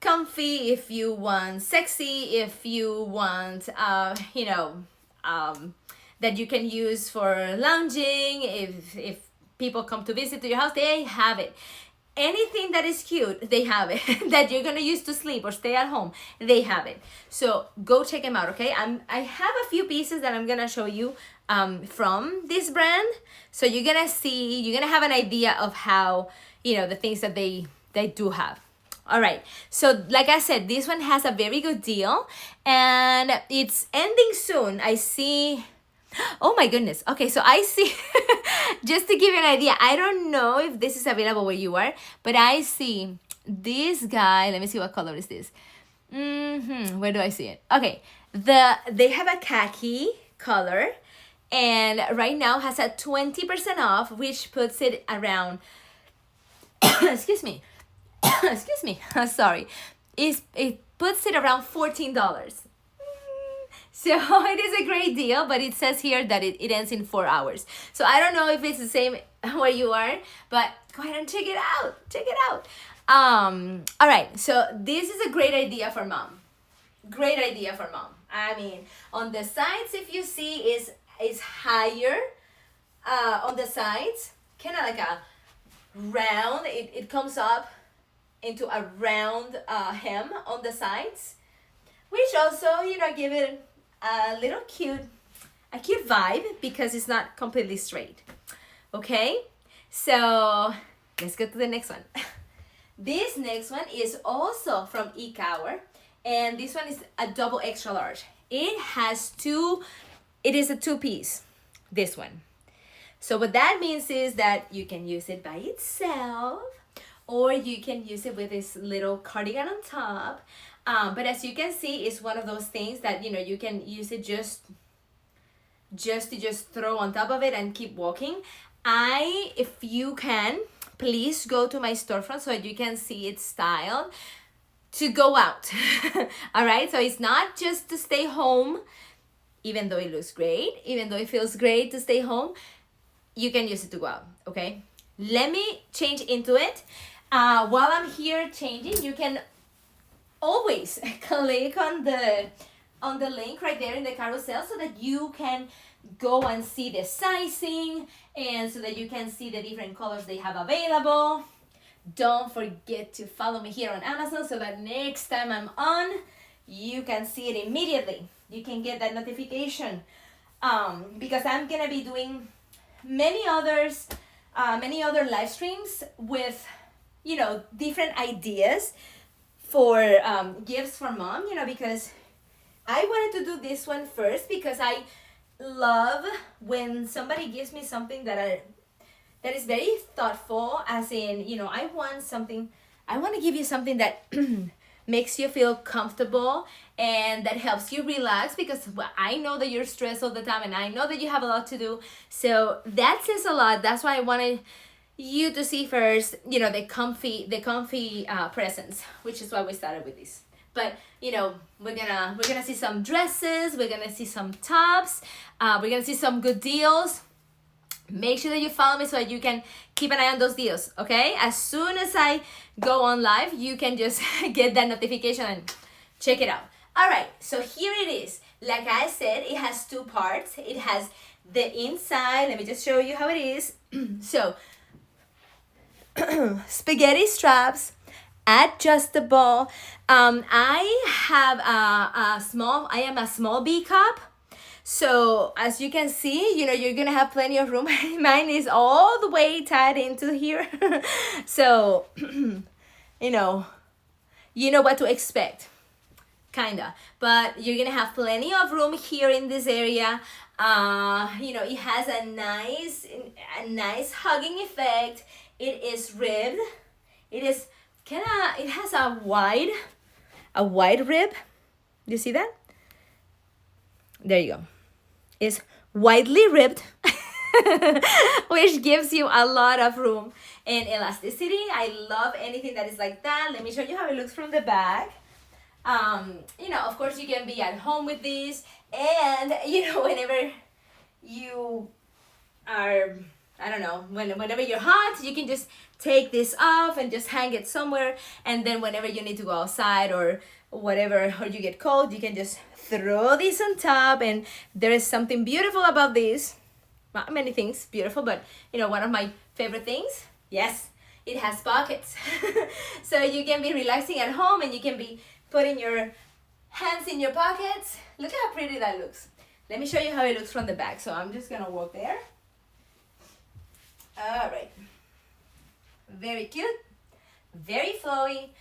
comfy, if you want sexy, if you want, you know, that you can use for lounging, if people come to visit to your house, they have it. Anything that is cute, they have it. That you're gonna use to sleep or stay at home, they have it. So go check them out, okay? I have a few pieces that I'm gonna show you from this brand, so you're gonna see, you're gonna have an idea of how, you know, the things that they do have. All right, so like I said, this one has a very good deal, and it's ending soon. I see. Oh my goodness. Okay, so I see, just to give you an idea, I don't know if this is available where you are, but I see this guy. Let me see, what color is this? Where do I see it? Okay, they have a khaki color, and right now has a 20% off, which puts it around, excuse me, excuse me, sorry, it puts it around $14. So it is a great deal, but it says here that it ends in 4 hours. So I don't know if it's the same where you are, but go ahead and check it out. Check it out. All right, so this is a great idea for mom. Great idea for mom. I mean, on the sides, if you see, is higher on the sides, kind of like a round. It comes up into a round hem on the sides, which also, you know, give it a little cute vibe, because it's not completely straight. Okay, so let's go to the next one. This next one is also from Ecower, and this one is a double extra large, it is a two-piece, this one. So what that means is that you can use it by itself, or you can use it with this little cardigan on top. But as you can see, it's one of those things that, you know, you can use it just to throw on top of it and keep walking. If you can, please go to my storefront so you can see it styled to go out. All right, so it's not just to stay home, even though it looks great, even though it feels great to stay home, you can use it to go out. Okay, let me change into it. While I'm here changing, you can always click on the link right there in the carousel so that you can go and see the sizing, and so that you can see the different colors they have available. Don't forget to follow me here on Amazon so that next time I'm on, you can see it immediately. You can get that notification, because I'm gonna be doing many other live streams with, you know, different ideas for gifts for mom, you know, because I wanted to do this one first because I love when somebody gives me something that is very thoughtful, as in, you know, I want to give you something that makes you feel comfortable and that helps you relax, because I know that you're stressed all the time and I know that you have a lot to do. So that says a lot. That's why I wanted you to see first, you know, the comfy presents, which is why we started with this. But, you know, we're gonna see some dresses, we're gonna see some tops, we're gonna see some good deals. Make sure that you follow me so that you can keep an eye on those deals, okay? As soon as I go on live, you can just get that notification and check it out. All right, so here it is. Like I said, it has two parts. It has the inside. Let me just show you how it is. So, spaghetti straps, adjustable. I am a small B cup. So as you can see, you know, you're gonna have plenty of room. Mine is all the way tied into here. So, you know what to expect, kinda. But you're gonna have plenty of room here in this area. You know, it has a nice hugging effect. It is ribbed. It has a wide rib. You see that? There you go. It's widely ribbed, which gives you a lot of room and elasticity. I love anything that is like that. Let me show you how it looks from the back. You know, of course, you can be at home with this, and, you know, whenever you are, I don't know, whenever you're hot, you can just take this off and just hang it somewhere, and then whenever you need to go outside or whatever, or you get cold, you can just throw this on top. And there is something beautiful about this. Well, many things beautiful, but, you know, one of my favorite things, yes, it has pockets. So you can be relaxing at home and you can be putting your hands in your pockets. Look how pretty that looks. Let me show you how it looks from the back. So I'm just gonna walk there. All right. Very cute, very flowy,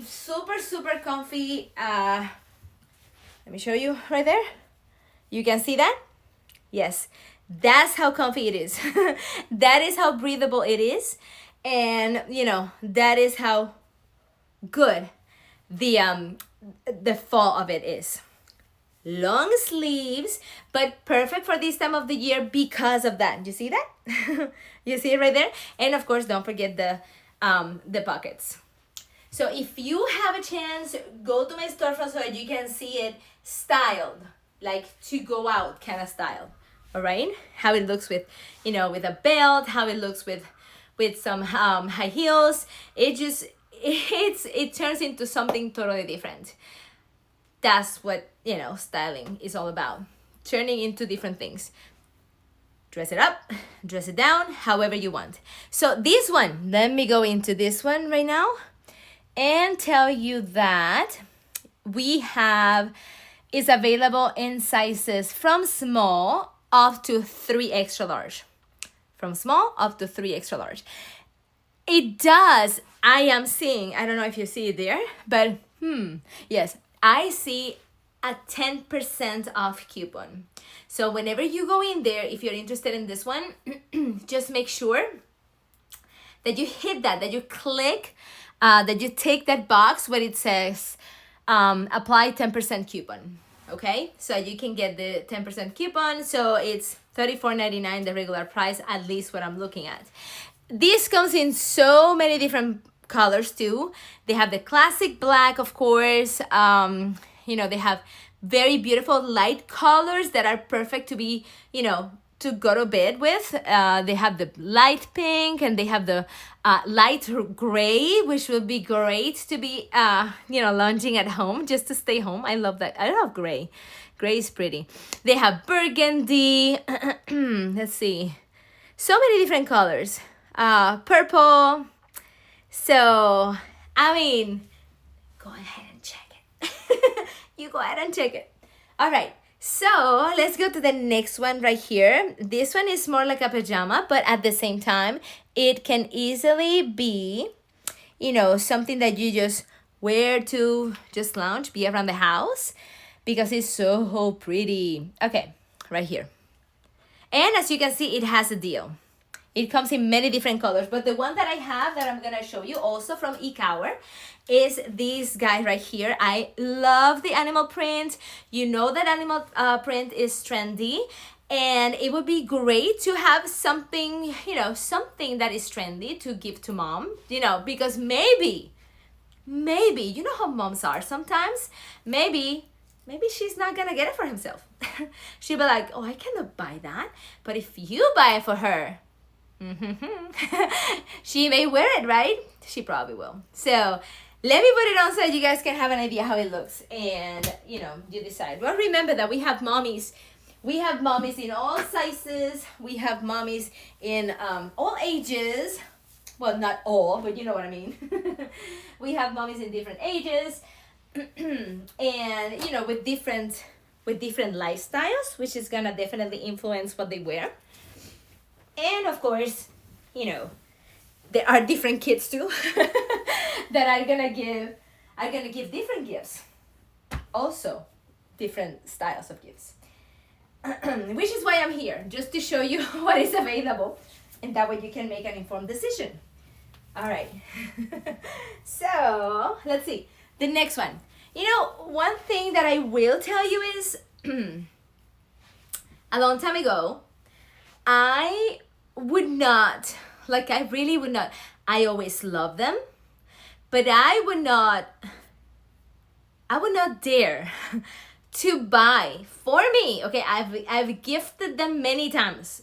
super comfy. Let me show you right there. You can see that? Yes, that's how comfy it is. That is how breathable it is. And, you know, that is how good the fall of it is. Long sleeves, but perfect for this time of the year because of that. You see that? You see it right there? And of course, don't forget the pockets. So if you have a chance, go to my storefront so that you can see it styled, like to go out kind of style. All right, how it looks with, you know, with a belt, how it looks with some high heels. It turns into something totally different. That's what, you know, styling is all about, turning into different things. Dress it up, dress it down, however you want. So this one, let me go into this one right now and tell you that is available in sizes from small up to 3 extra large. From small up to 3 extra large. It does, I am seeing, I don't know if you see it there, but yes, I see a 10% off coupon. So whenever you go in there, if you're interested in this one, just make sure that you hit that you click, that you take that box where it says apply 10% coupon. Okay, so you can get the 10% coupon. So it's $34.99, the regular price, at least what I'm looking at. This comes in so many different colors too. They have the classic black, of course. You know, they have very beautiful light colors that are perfect to be, you know, to go to bed with. They have the light pink, and they have the light gray, which would be great to be, you know, lounging at home, just to stay home. I love that. I love gray. Gray is pretty. They have burgundy. Let's see. So many different colors. Purple. So, I mean, go ahead and check it. You go ahead and check it. All right. So let's go to the next one right here. This one is more like a pajama, but at the same time, it can easily be, you know, something that you just wear to just lounge, be around the house, because it's so pretty. Okay, right here. And as you can see, it has a deal. It comes in many different colors, but the one that I have that I'm gonna show you also from eCower is this guy right here. I love the animal print. You know that animal print is trendy, and it would be great to have something, you know, something that is trendy to give to mom, you know, because maybe, you know how moms are sometimes, maybe she's not gonna get it for himself. She'll be like, oh, I cannot buy that. But if you buy it for her, she may wear it, right? She probably will. So let me put it on so you guys can have an idea how it looks, and you know, you decide. Well, remember that we have mommies. We have mommies in all sizes. We have mommies in all ages. Well, not all, but you know what I mean. We have mommies in different ages, and you know, with different lifestyles, which is gonna definitely influence what they wear. And of course, you know, there are different kids too that are gonna give different gifts. Also, different styles of gifts. Which is why I'm here, just to show you what is available, and that way you can make an informed decision. All right. So let's see the next one. You know, one thing that I will tell you is a long time ago, I would not, like, I really would not. I always loved them, but I would not dare to buy for me. Okay, I've gifted them many times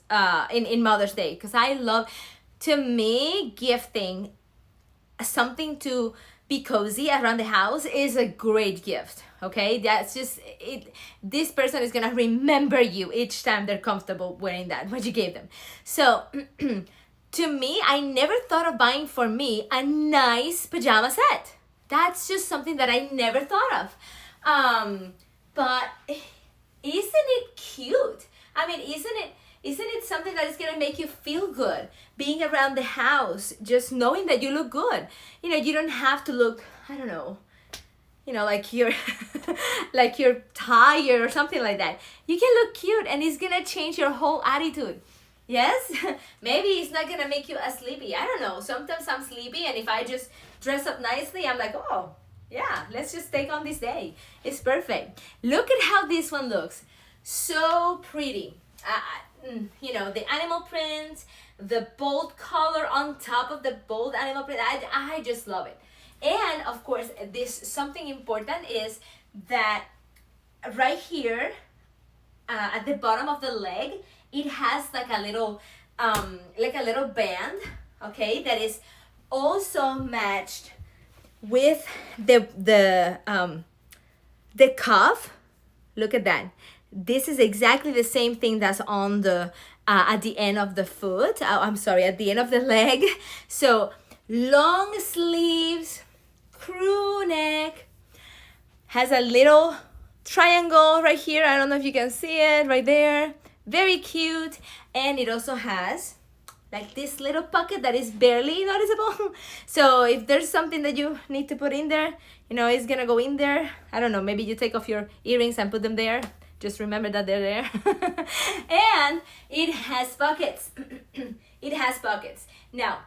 in Mother's Day, because I love, to me, gifting something to be cozy around the house is a great gift. Okay, that's just it. This person is gonna remember you each time they're comfortable wearing that, what you gave them. So to me, I never thought of buying for me a nice pajama set. That's just something that I never thought of. But isn't it cute? I mean, isn't it something that is gonna make you feel good being around the house, just knowing that you look good? You know, you don't have to look, I don't know, you know, like you're like you're tired or something like that. You can look cute, and it's gonna change your whole attitude. Yes. Maybe it's not gonna make you as sleepy. I don't know, sometimes I'm sleepy, and if I just dress up nicely, I'm like, oh yeah, let's just take on this day. It's perfect. Look at how this one looks. So pretty. You know, the animal print, the bold color on top of the bold animal print. I just love it. And of course, this something important is that right here at the bottom of the leg, it has like a little band, okay, that is also matched with the cuff. Look at that. This is exactly the same thing that's on the at the end of the foot. I'm sorry, at the end of the leg. So long sleeves, crew neck, has a little triangle right here. I don't know if you can see it right there. Very cute. And it also has like this little pocket that is barely noticeable. So if there's something that you need to put in there, you know, it's gonna go in there. I don't know, maybe you take off your earrings and put them there. Just remember that they're there. And it has pockets. It has pockets. Now,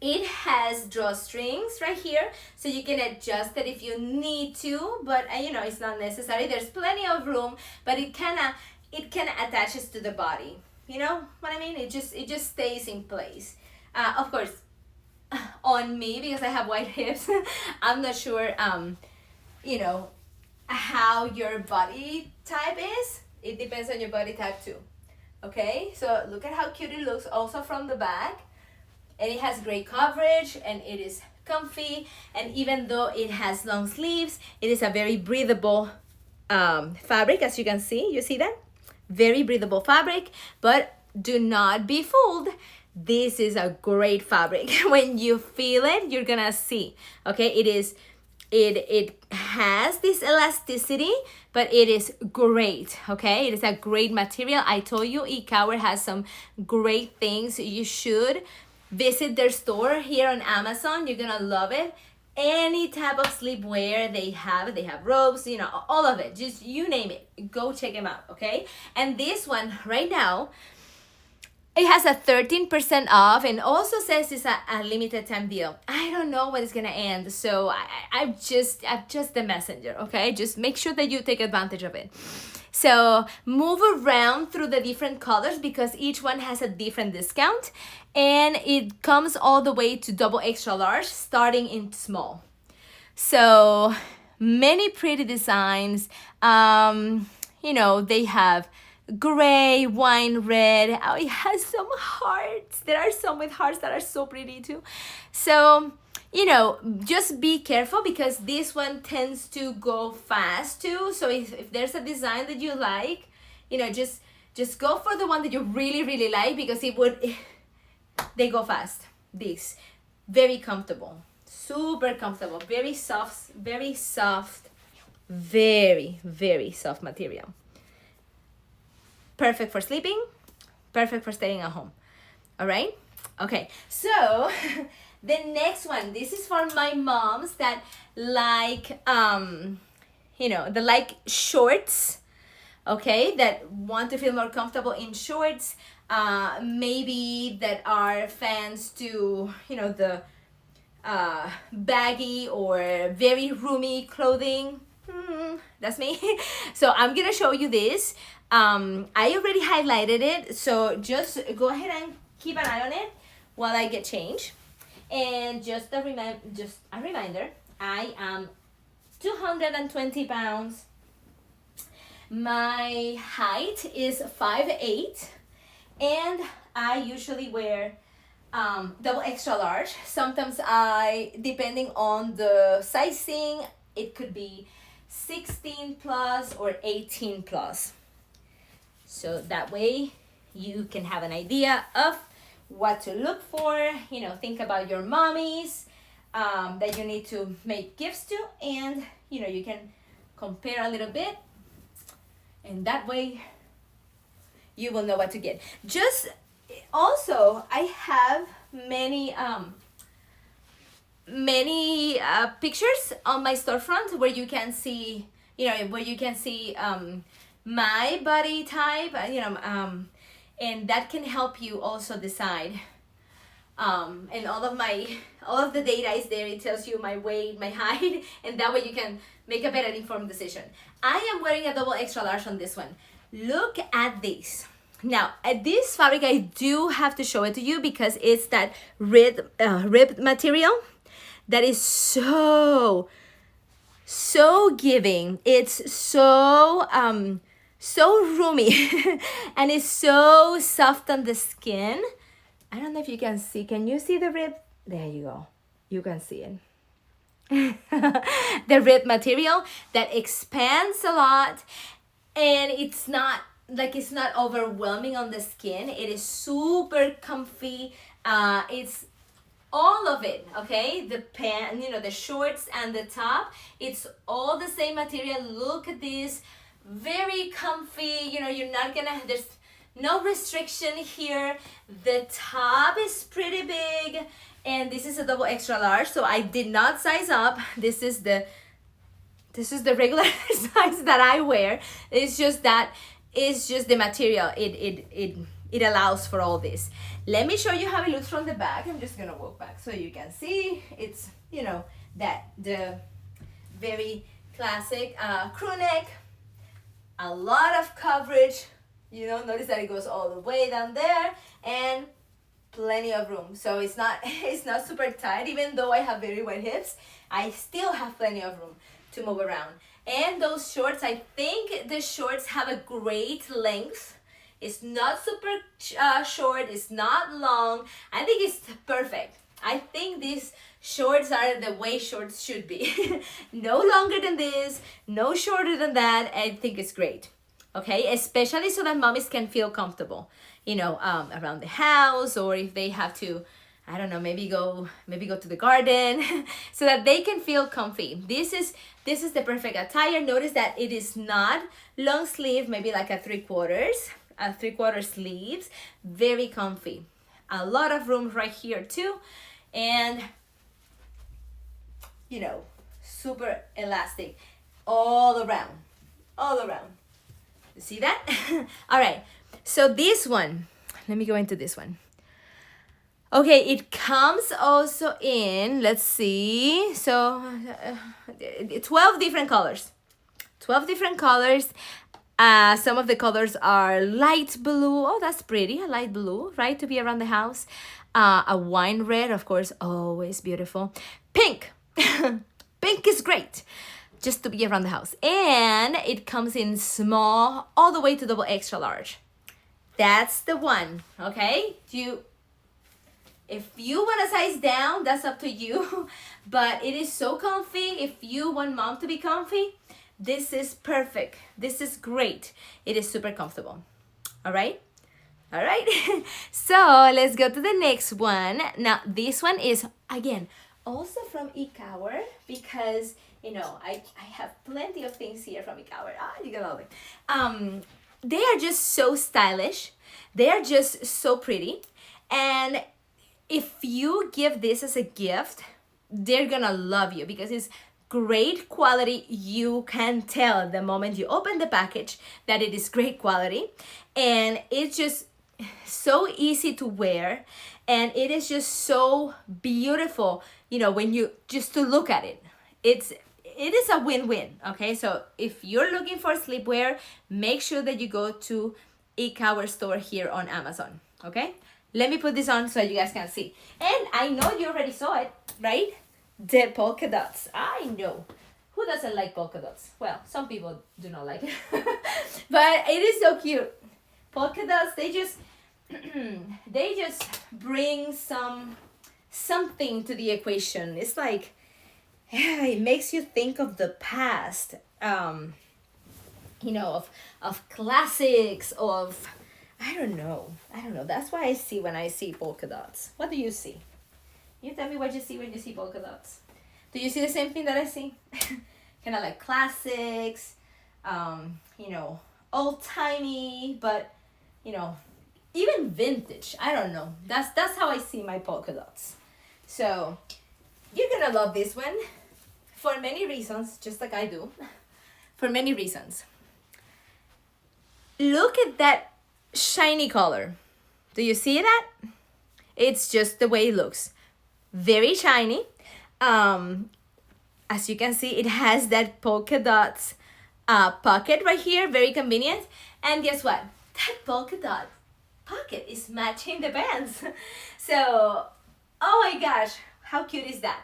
it has drawstrings right here, so you can adjust it if you need to, but you know, it's not necessary. There's plenty of room, but it kind of attaches to the body. You know what I mean? It just stays in place. Of course, on me, because I have wide hips, I'm not sure, you know, how your body type is. It depends on your body type too. Okay, so look at how cute it looks also from the back. And it has great coverage, and it is comfy, and even though it has long sleeves, it is a very breathable fabric, as you can see. You see that? Very breathable fabric, but do not be fooled. This is a great fabric. When you feel it, you're gonna see. Okay, it has this elasticity, but it is great. Okay, it is a great material. I told you eCower has some great things. You should visit their store here on Amazon. You're gonna love it. Any type of sleepwear they have robes, you know, all of it, just you name it, go check them out. Okay, and this one right now, it has a 13% off, and also says it's a limited time deal. I don't know when it's gonna end, so I'm just the messenger. Okay, just make sure that you take advantage of it. So move around through the different colors because each one has a different discount, and it comes all the way to double extra large, starting in small. So many pretty designs. You know, they have gray, wine red. Oh, it has some hearts. There are some with hearts that are so pretty too. So, you know, just be careful because this one tends to go fast too. So if there's a design that you like, you know, just go for the one that you really like, because they go fast. This, very comfortable, super comfortable, very soft, very soft, very soft material. Perfect for sleeping, perfect for staying at home. All right? Okay, so the next one, this is for my moms that like, you know, they like shorts, okay, that want to feel more comfortable in shorts, maybe that are fans to, you know, the baggy or very roomy clothing. That's me. So I'm gonna show you this. I already highlighted it, so just go ahead and keep an eye on it while I get changed. And just a reminder, I am 220 pounds. My height is 5'8", and I usually wear double extra large. Sometimes depending on the sizing, it could be 16 plus or 18 plus. So that way you can have an idea of what to look for. You know, think about your mommies that you need to make gifts to, and you know, you can compare a little bit, and that way you will know what to get. Just also, I have many pictures on my storefront where you can see, you know, my body type, you know, and that can help you also decide. And all of the data is there. It tells you my weight, my height, and that way you can make a better informed decision. I am wearing a double extra large on this one. Look at this. Now, at this fabric, I do have to show it to you because it's that ribbed material that is so giving. It's so roomy and it's so soft on the skin. I don't know if you can see. Can you see the rib? There you go. You can see it. The rib material that expands a lot, and it's not overwhelming on the skin. It is super comfy. It's all of it, okay? The pant, you know, the shorts and the top, it's all the same material. Look at this, very comfy. You know, there's no restriction here. The top is pretty big, and this is a double extra large, so I did not size up. This is the regular size that I wear. It's just the material. It allows for all this. Let me show you how it looks from the back. I'm just gonna walk back so you can see. It's, you know, the very classic crew neck. A lot of coverage. You know, notice that it goes all the way down there, and plenty of room. So it's not super tight. Even though I have very wide hips, I still have plenty of room to move around. And those shorts, I think the shorts have a great length. It's not super short, it's not long. I think it's perfect. I think these shorts are the way shorts should be. No longer than this, no shorter than that. I think it's great. Okay, especially so that mommies can feel comfortable, you know, around the house, or if they have to, I don't know, maybe go to the garden, so that they can feel comfy. This is the perfect attire. Notice that it is not long sleeve, maybe like a 3/4 sleeves. Very comfy. A lot of room right here too, and you know, super elastic all around. You see that? All right, so this one, let me go into this one. Okay, it comes also in, let's see, so 12 different colors. 12 different colors. Some of the colors are light blue. Oh, that's pretty, a light blue, right, to be around the house. A wine red, of course, always beautiful. Pink. Pink is great, just to be around the house. And it comes in small all the way to double extra large. That's the one, okay? If you want to size down, that's up to you. But it is so comfy. If you want mom to be comfy, this is perfect. This is great. It is super comfortable. All right? All right. So let's go to the next one. Now, this one is, again, also from Ikawer, because, you know, I have plenty of things here from Ikawer. You got all of it. They are just so stylish. They are just so pretty. And if you give this as a gift, they're gonna love you, because it's great quality. You can tell the moment you open the package that it is great quality, and it's just so easy to wear, and it is just so beautiful, you know, when you just to look at it. It is a win-win. Okay, so if you're looking for sleepwear, make sure that you go to Ikawer store here on Amazon. Okay, let me put this on so you guys can see. And I know you already saw it, right? The polka dots. I know. Who doesn't like polka dots? Well, some people do not like it. But it is so cute. Polka dots, they just bring something to the equation. It's like, it makes you think of the past, you know, of classics, of, I don't know. That's what I see when I see polka dots. What do you see? You tell me what you see when you see polka dots. Do you see the same thing that I see? Kind of like classics, you know, old-timey, but, you know, even vintage. I don't know. That's how I see my polka dots. So you're gonna love this one for many reasons, just like I do. For many reasons. Look at that shiny color. Do you see that? It's just the way it looks. Very shiny. As you can see, it has that polka dots pocket right here, very convenient. And guess what? That polka dot pocket is matching the pants. So, oh my gosh, how cute is that?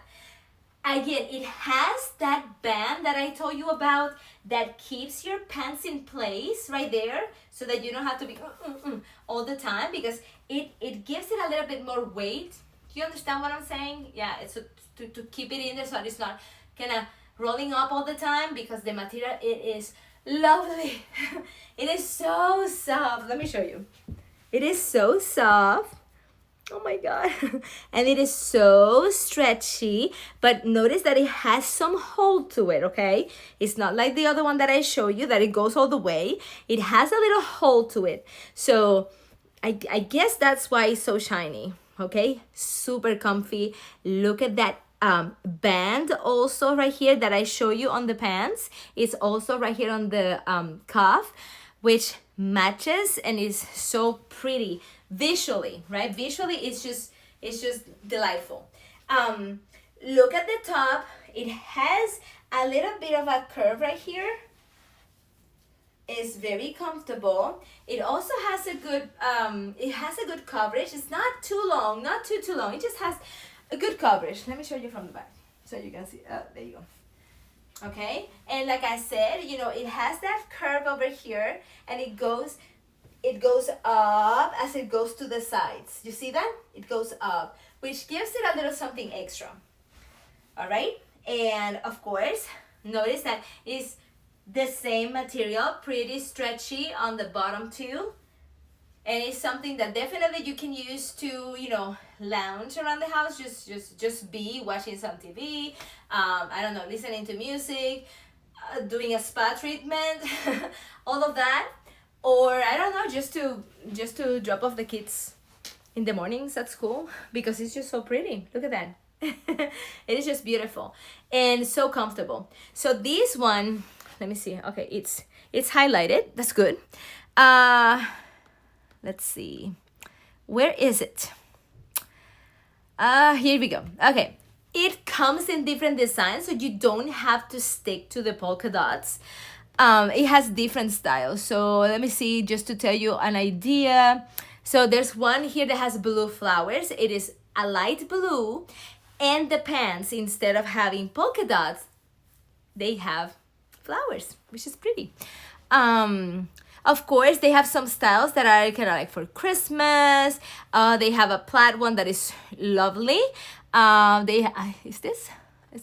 Again, it has that band that I told you about that keeps your pants in place right there, so that you don't have to be all the time, because it gives it a little bit more weight. Do you understand what I'm saying? Yeah, it's to keep it in there so it's not kind of rolling up all the time, because the material, it is lovely. It is so soft. Let me show you. It is so soft. Oh my God. And it is so stretchy, but notice that it has some hold to it, okay? It's not like the other one that I show you that it goes all the way. It has a little hold to it. So I guess that's why it's so shiny, okay? Super comfy. Look at that band also right here that I show you on the pants. It's also right here on the cuff, which matches and is so pretty visually, right? Visually it's just delightful. Look at the top. It has a little bit of a curve right here. It's very comfortable. It also has a good coverage. It's not too long, not too long. It just has a good coverage. Let me show you from the back so you can see. There you go. Okay, and like I said, it has that curve over here, and it goes up as it goes to the sides. You see that? It goes up, which gives it a little something extra. All right, and of course, notice that it's the same material, pretty stretchy on the bottom too. And it's something that definitely you can use to, lounge around the house, just be watching some TV, I don't know, listening to music, doing a spa treatment, all of that. Or I don't know, just to drop off the kids in the mornings at school, because it's just so pretty. Look at that. It is just beautiful and so comfortable. So this one, let me see. Okay, it's highlighted. That's good. Let's see. Where is it? Here we go. Okay. It comes in different designs, so you don't have to stick to the polka dots. It has different styles. So let me see, just to tell you an idea. So there's one here that has blue flowers. It is a light blue, and the pants, instead of having polka dots, they have flowers, which is pretty. Of course, they have some styles that are kind of like for Christmas. They have a plaid one that is lovely. Is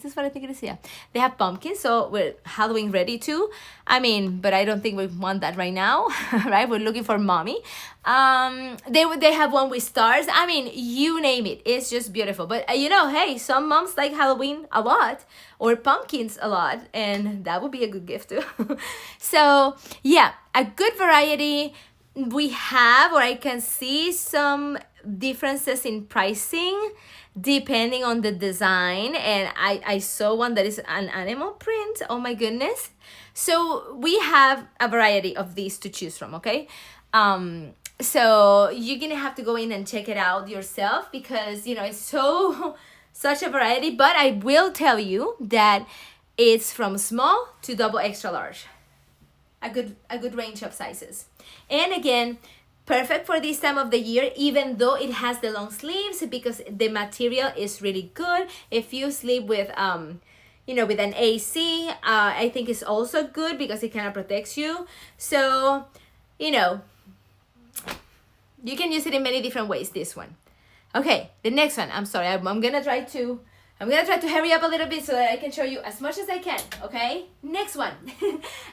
this what I think it is? Yeah. They have pumpkins, so we're Halloween ready too. But I don't think we want that right now, right? We're looking for mommy. They have one with stars. You name it. It's just beautiful. But hey, some moms like Halloween a lot, or pumpkins a lot, and that would be a good gift too. So yeah, a good variety. We have, or I can see some differences in pricing depending on the design, and I saw one that is an animal print. Oh my goodness. So we have a variety of these to choose from, okay? So you're gonna have to go in and check it out yourself, because it's such a variety. But I will tell you that it's from small to double extra large. A good range of sizes. And again, perfect for this time of the year, even though it has the long sleeves, because the material is really good. If you sleep with with an AC, I think it's also good because it kind of protects you. So you can use it in many different ways, this one. Okay, the next one. I'm sorry, I'm gonna try to hurry up a little bit so that I can show you as much as I can, okay? Next one.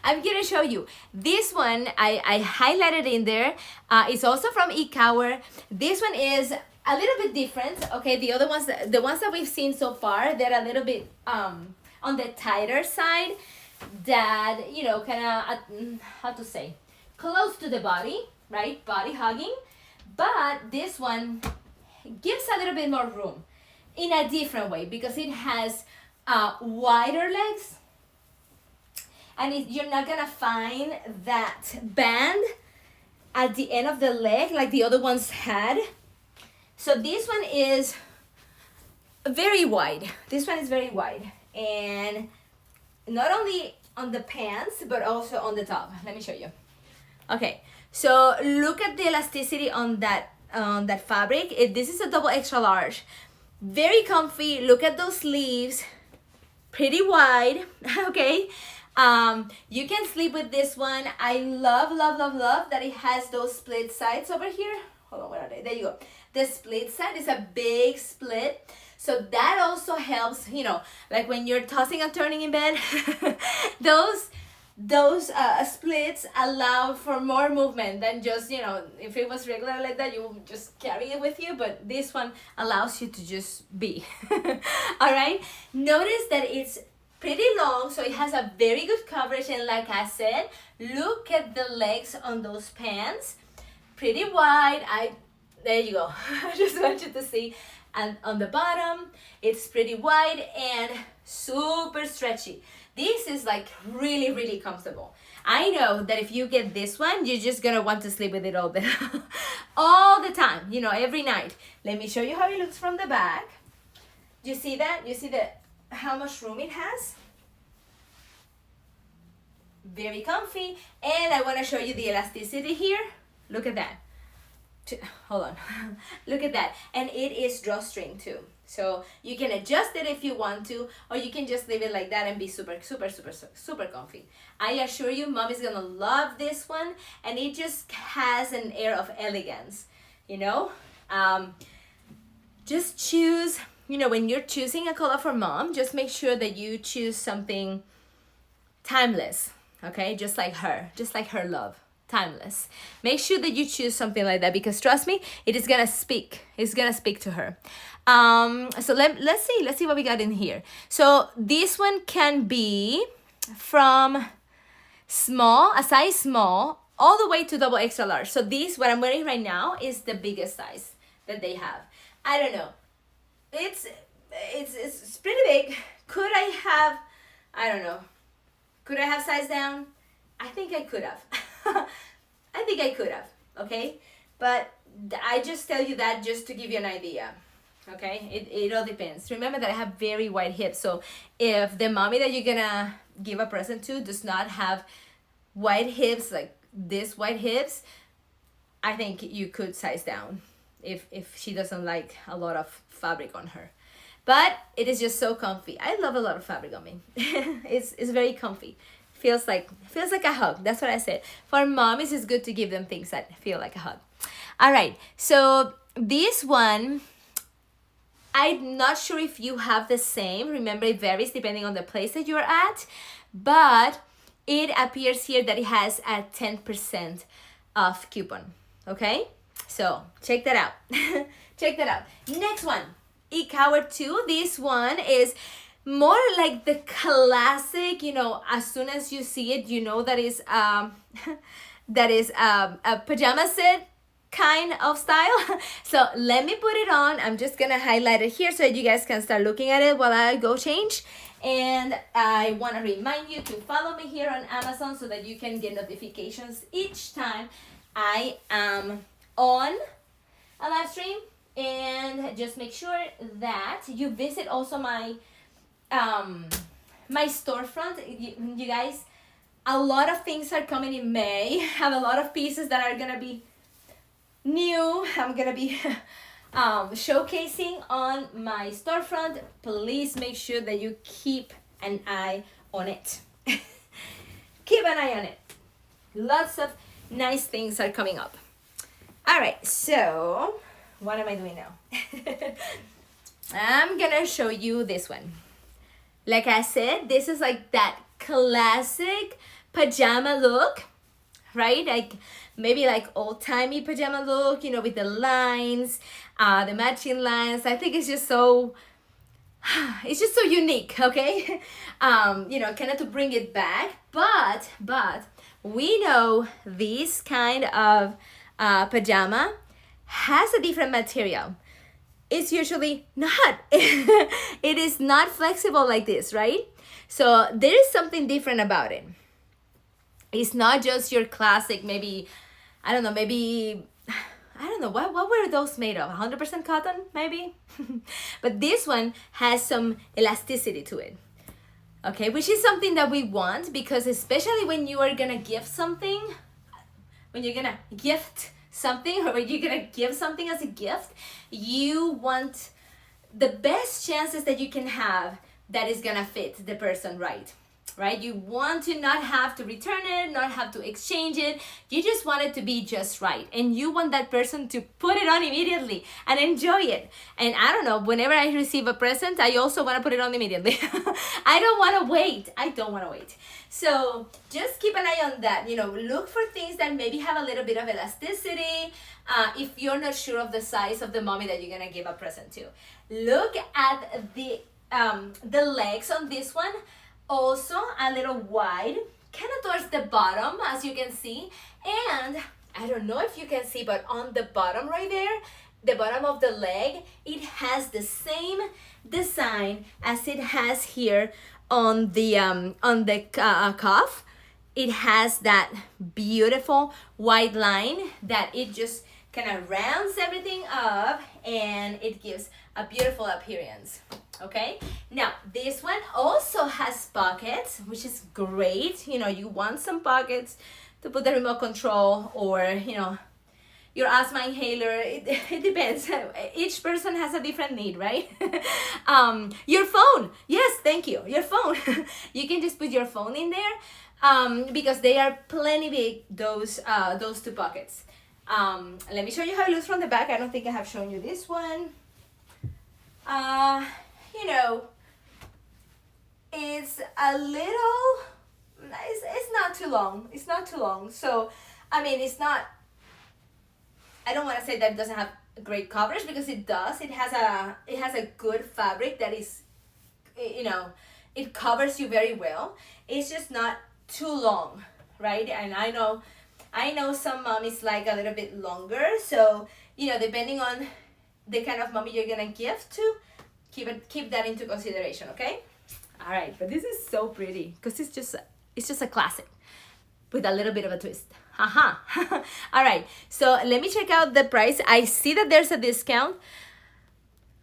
I'm gonna show you. This one, I highlighted in there. It's also from eCower. This one is a little bit different, okay? The other ones, the ones that we've seen so far, they're a little bit on the tighter side, that, kind of, how to say, close to the body, right? Body hugging. But this one gives a little bit more room in a different way, because it has wider legs, and you're not gonna find that band at the end of the leg like the other ones had. So this one is very wide. This one is very wide, and not only on the pants but also on the top. Let me show you. Okay, so look at the elasticity on that fabric. This is a double extra large. Very comfy. Look at those sleeves, pretty wide. Okay, you can sleep with this one. I love that it has those split sides over here. Hold on, where are they? There you go. The split side is a big split, so that also helps, like when you're tossing and turning in bed. those splits allow for more movement than just, you know, if it was regular like that, you would just carry it with you, but this one allows you to just be. All right, notice that it's pretty long, so it has a very good coverage, and like I said, look at the legs on those pants, pretty wide. There you go. I just want you to see. And on the bottom, it's pretty wide and super stretchy. This is like really, really comfortable. I know that if you get this one, you're just gonna want to sleep with it all all the time, you know, every night. Let me show you how it looks from the back. You see that? You see how much room it has? Very comfy. And I want to show you the elasticity here. Look at that. Hold on. Look at that. And it is drawstring too, so you can adjust it if you want to, or you can just leave it like that and be super, super, super, super comfy. I assure you, mom is gonna love this one, and it just has an air of elegance, you know. Just choose, you know, when you're choosing a color for mom, just make sure that you choose something timeless, okay? Just like her love. Timeless. Make sure that you choose something like that, because trust me, it is gonna speak. It's gonna speak to her. So let's see what we got in here. So this one can be from small, a size small, all the way to double extra large. So this, what I'm wearing right now, is the biggest size that they have. I don't know. It's pretty big. Could I have? I don't know. Could I have sized down? I think I could have. I think I could have, okay? But I just tell you that just to give you an idea, okay? It all depends. Remember that I have very wide hips, so if the mommy that you're gonna give a present to does not have wide hips, like this wide hips, I think you could size down if she doesn't like a lot of fabric on her. But it is just so comfy. I love a lot of fabric on me. It's very comfy. Feels like a hug. That's what I said. For mommies, it's good to give them things that feel like a hug. All right, so this one, I'm not sure if you have the same. Remember, it varies depending on the place that you're at, but it appears here that it has a 10% off coupon, okay? So check that out. Check that out. Next one, Ikawa 2. This one is more like the classic, you know, as soon as you see it, you know that is a pajama set kind of style. So let me put it on. I'm just gonna highlight it here so that you guys can start looking at it while I go change. And I want to remind you to follow me here on Amazon so that you can get notifications each time I am on a live stream. And just make sure that you visit also my storefront. You guys, a lot of things are coming in May. I have a lot of pieces that are gonna be new. I'm gonna be showcasing on my storefront. Please make sure that you keep an eye on it. Keep an eye on it. Lots of nice things are coming up. All right, so what am I doing now? I'm gonna show you this one. Like I said, this is like that classic pajama look, right? Like maybe like old-timey pajama look, you know, with the lines, the matching lines. I think it's just so unique, okay? You know, kind of to bring it back, but we know this kind of pajama has a different material. It's usually not. It is not flexible like this, right? So there is something different about it. It's not just your classic, maybe, I don't know, what were those made of? 100% cotton, maybe? But this one has some elasticity to it, okay? Which is something that we want, because especially when you are gonna gift something, or when you're gonna give something as a gift, you want the best chances that you can have that is gonna fit the person right? right? You want to not have to return it, not have to exchange it. You just want it to be just right. And you want that person to put it on immediately and enjoy it. And I don't know, whenever I receive a present, I also want to put it on immediately. I don't want to wait. I don't want to wait. So just keep an eye on that. You know, look for things that maybe have a little bit of elasticity. If you're not sure of the size of the mommy that you're gonna give a present to, look at the legs on this one. Also a little wide, kind of towards the bottom, as you can see. And I don't know if you can see, but on the bottom right there, the bottom of the leg, it has the same design as it has here on the cuff. It has that beautiful white line that it just kind of rounds everything up, and it gives a beautiful appearance. Okay, now this one also has pockets, which is great. You know, you want some pockets to put the remote control, or you know, your asthma inhaler. It depends. Each person has a different need, right? Your phone. Yes, thank you. Your phone. You can just put your phone in there, because they are plenty big, those two pockets. Let me show you how it looks from the back. I don't think I have shown you this one. You know, it's a little, it's not too long. It's not too long. So, I mean, it's not, I don't want to say that it doesn't have great coverage, because it does. It has a good fabric that is, you know, it covers you very well. It's just not too long, right? And I know some mommies like a little bit longer. So, you know, depending on the kind of mommy you're gonna give to, keep that into consideration, okay? All right, but this is so pretty because it's just a classic with a little bit of a twist. Haha. All right, so let me check out the price. I see that there's a discount.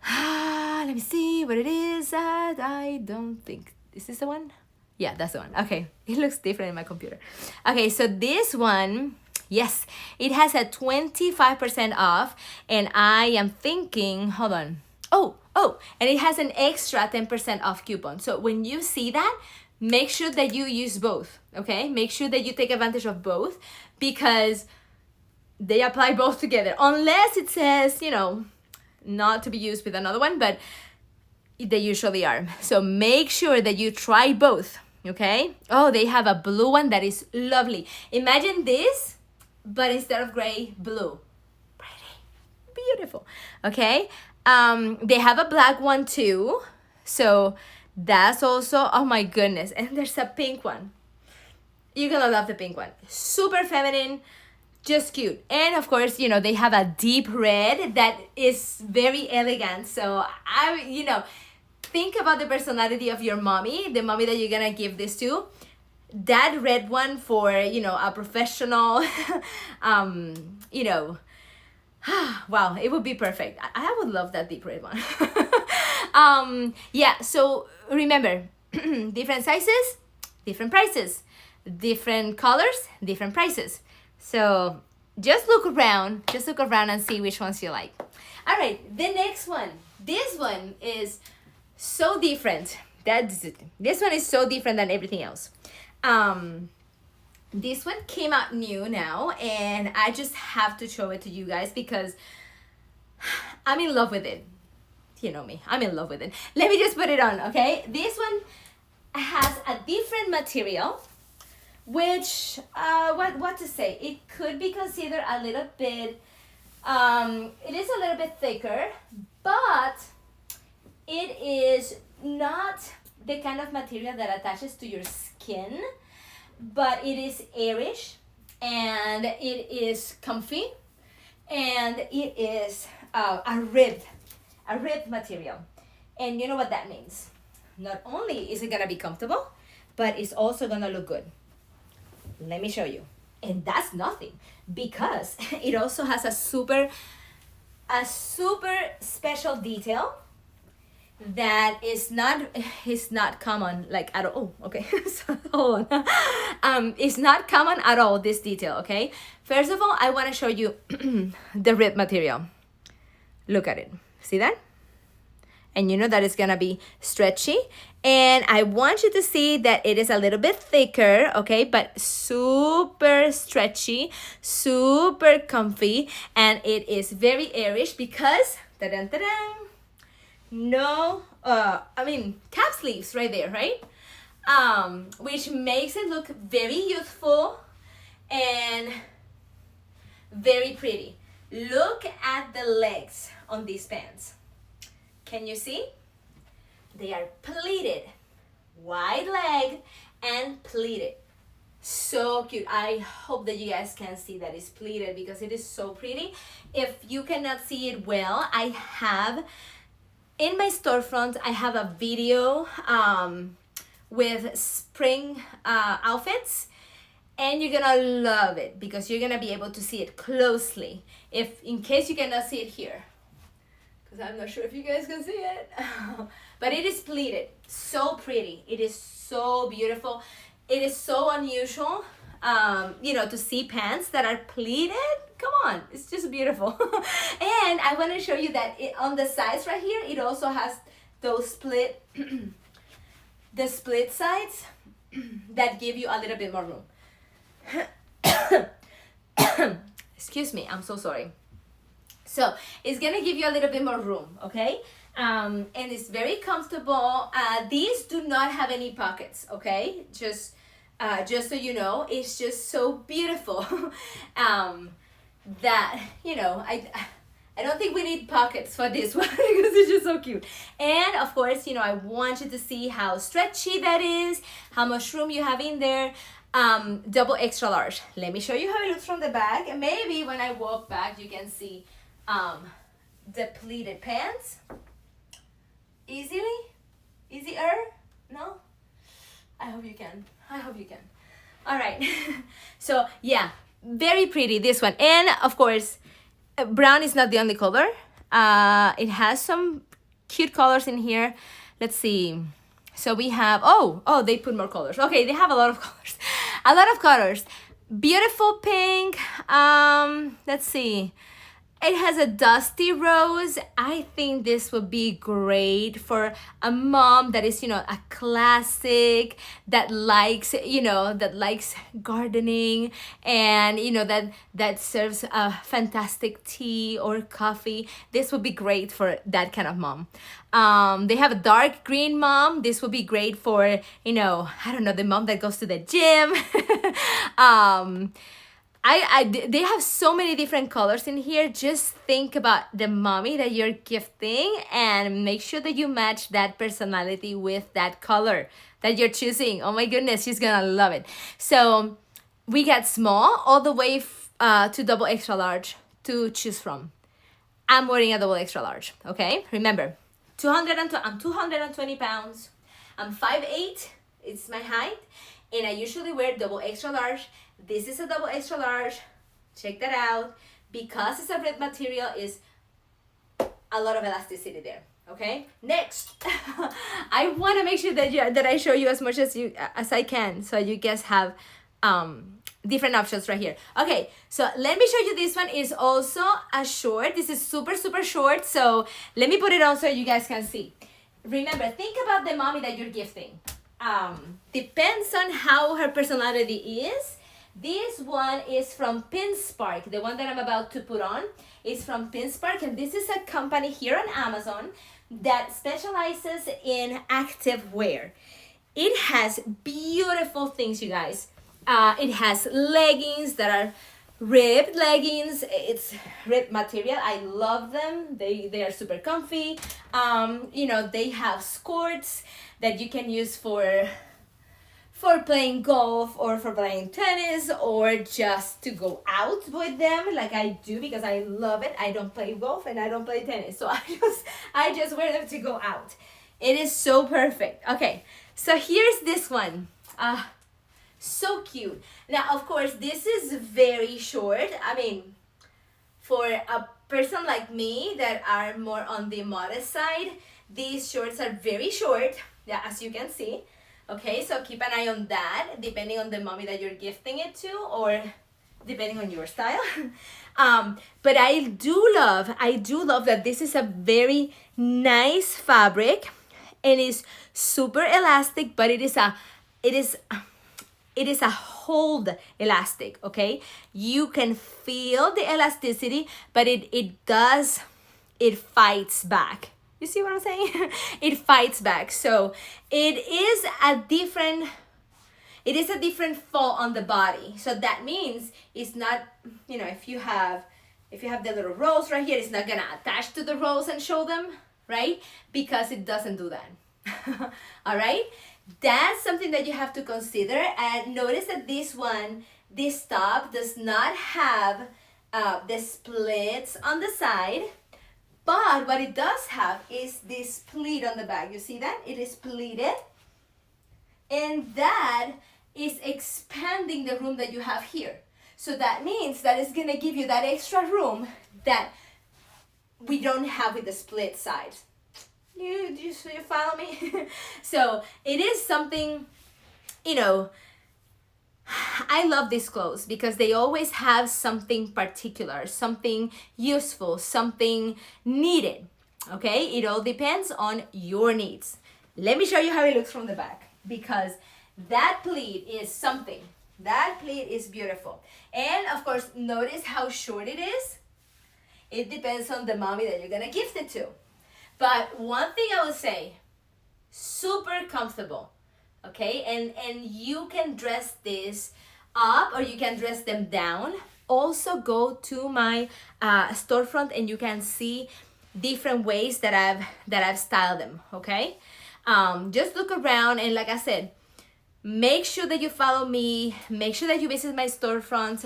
Let me see what it is at. I don't think, is this the one? Yeah, that's the one. Okay, it looks different in my computer. Okay, so this one, yes, it has a 25% off, and I am thinking, hold on. Oh, and it has an extra 10% off coupon. So when you see that, make sure that you use both, okay? Make sure that you take advantage of both, because they apply both together. Unless it says, you know, not to be used with another one, but they usually are. So make sure that you try both, okay? Oh, they have a blue one that is lovely. Imagine this, but instead of gray, blue. Pretty, beautiful, okay? They have a black one too, so that's also, oh my goodness. And there's a pink one. You're gonna love the pink one. Super feminine, just cute. And of course, you know, they have a deep red that is very elegant. So you know, think about the personality of your mommy, the mommy that you're gonna give this to. That red one for, you know, a professional, you know, wow, it would be perfect. I would love that deep red one. Yeah, so remember, different sizes, different prices, different colors, different prices. So just look around and see which ones you like. All right, the next one. This one is so different. This one is so different than everything else. This one came out new now, and I just have to show it to you guys because I'm in love with it. You know me, I'm in love with it. Let me just put it on, okay? This one has a different material, which, what to say? It could be considered a little bit, it is a little bit thicker, but it is not the kind of material that attaches to your skin. But it is airish, and it is comfy, and it is a ribbed material. And you know what that means? Not only is it gonna be comfortable, but it's also gonna look good. Let me show you. And that's nothing, because it also has a super special detail that is not common, like, at all. Oh, okay. So hold on. It's not common at all, this detail, okay? First of all, I want to show you the rib material. Look at it. See that? and you know that it's gonna be stretchy. And I want you to see that it is a little bit thicker, okay, but super stretchy, super comfy, and it is very airish because, no, cap sleeves right there, right? Which makes it look very youthful and very pretty. Look at the legs on these pants. Can you see? They are pleated, wide leg and pleated. So cute. I hope that you guys can see that it's pleated because it is so pretty. If you cannot see it well, I have in my storefront, I have a video with spring outfits, and you're gonna love it because you're gonna be able to see it closely. If in case you cannot see it here, because I'm not sure if you guys can see it, but it is pleated, so pretty. It is so beautiful. It is so unusual, to see pants that are pleated. Come on, it's just beautiful. And I want to show you that on the sides right here, it also has those split, the split sides that give you a little bit more room. Excuse me, I'm so sorry. So it's gonna give you a little bit more room, okay? And it's very comfortable. These do not have any pockets, okay? Just so you know, it's just so beautiful. That, I don't think we need pockets for this one because it's just so cute. And of course, I want you to see how stretchy that is, how much room you have in there. Double extra large. Let me show you how it looks from the back. And maybe when I walk back, you can see the pleated pants. Easier? No? I hope you can. All right. So yeah, very pretty, this one. And of course, brown is not the only color. It has some cute colors in here. Let's see. So we have, they put more colors. Okay, they have a lot of colors. Beautiful pink. Let's see. It has a dusty rose. I think this would be great for a mom that is, a classic, that likes, gardening, and, that serves a fantastic tea or coffee. This would be great for that kind of mom. They have a dark green mom. This would be great for, the mom that goes to the gym. They have so many different colors in here. Just think about the mommy that you're gifting and make sure that you match that personality with that color that you're choosing. Oh my goodness, she's gonna love it. So we got small all the way to double extra large to choose from. I'm wearing a double extra large, okay? Remember, I'm 220 pounds. I'm 5'8", it's my height, and I usually wear double extra large. This is a double extra large. Check that out. Because it's a red material, is a lot of elasticity there. Okay. Next, I want to make sure that I show you as much as I can, so you guys have different options right here. Okay. So let me show you. This one is also a short. This is super short. So let me put it on so you guys can see. Remember, think about the mommy that you're gifting. Depends on how her personality is. This one is from Pinspark. The one that I'm about to put on is from Pinspark, and this is a company here on Amazon that specializes in active wear. It has beautiful things, you guys. It has leggings that are ribbed leggings. It's ribbed material. I love them. They are super comfy. They have skirts that you can use for playing golf or for playing tennis or just to go out with them like I do because I love it. I don't play golf and I don't play tennis, so I just wear them to go out. It is so perfect. Okay, so here's this one. So cute. Now, of course, this is very short. I mean, for a person like me that are more on the modest side, these shorts are very short, yeah, as you can see. Okay, so keep an eye on that, depending on the mommy that you're gifting it to, or depending on your style. But I do love that this is a very nice fabric, and it's super elastic, but it is a hold elastic, okay? You can feel the elasticity, but it fights back. You see what I'm saying? It fights back. So it is a different fall on the body. So that means it's not, if you have the little rolls right here, it's not gonna attach to the rolls and show them, right? Because it doesn't do that. All right? That's something that you have to consider. And notice that this top does not have the splits on the side, but what it does have is this pleat on the back. You see that? It is pleated, and that is expanding the room that you have here. So that means that it's gonna give you that extra room that we don't have with the split sides. You follow me? So it is something, I love these clothes because they always have something particular, something useful, something needed, okay? It all depends on your needs. Let me show you how it looks from the back, because that pleat is something. That pleat is beautiful. And of course, notice how short it is. It depends on the mommy that you're gonna gift it to. But one thing I would say, super comfortable, okay? And you can dress this up or you can dress them down. Also go to my storefront and you can see different ways that I've styled them, okay? Just look around, and like I said, make sure that you follow me, make sure that you visit my storefront,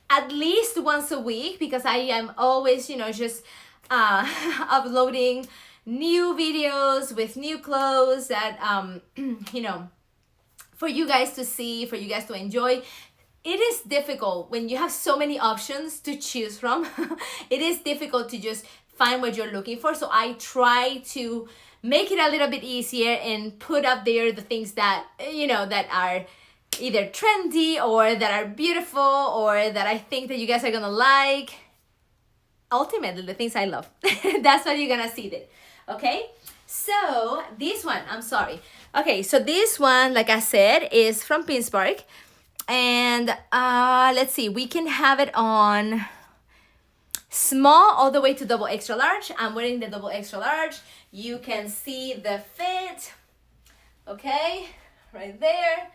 at least once a week, because I am always, just uploading new videos with new clothes that, for you guys to see, for you guys to enjoy. It is difficult when you have so many options to choose from. It is difficult to just find what you're looking for. So I try to make it a little bit easier and put up there the things that, that are either trendy or that are beautiful or that I think that you guys are gonna like. Ultimately, the things I love. That's what you're gonna see there, okay? So this one, I'm sorry. Okay, so this one, like I said, is from Pinspark. And let's see, we can have it on small all the way to double extra large. I'm wearing the double extra large. You can see the fit, okay, right there.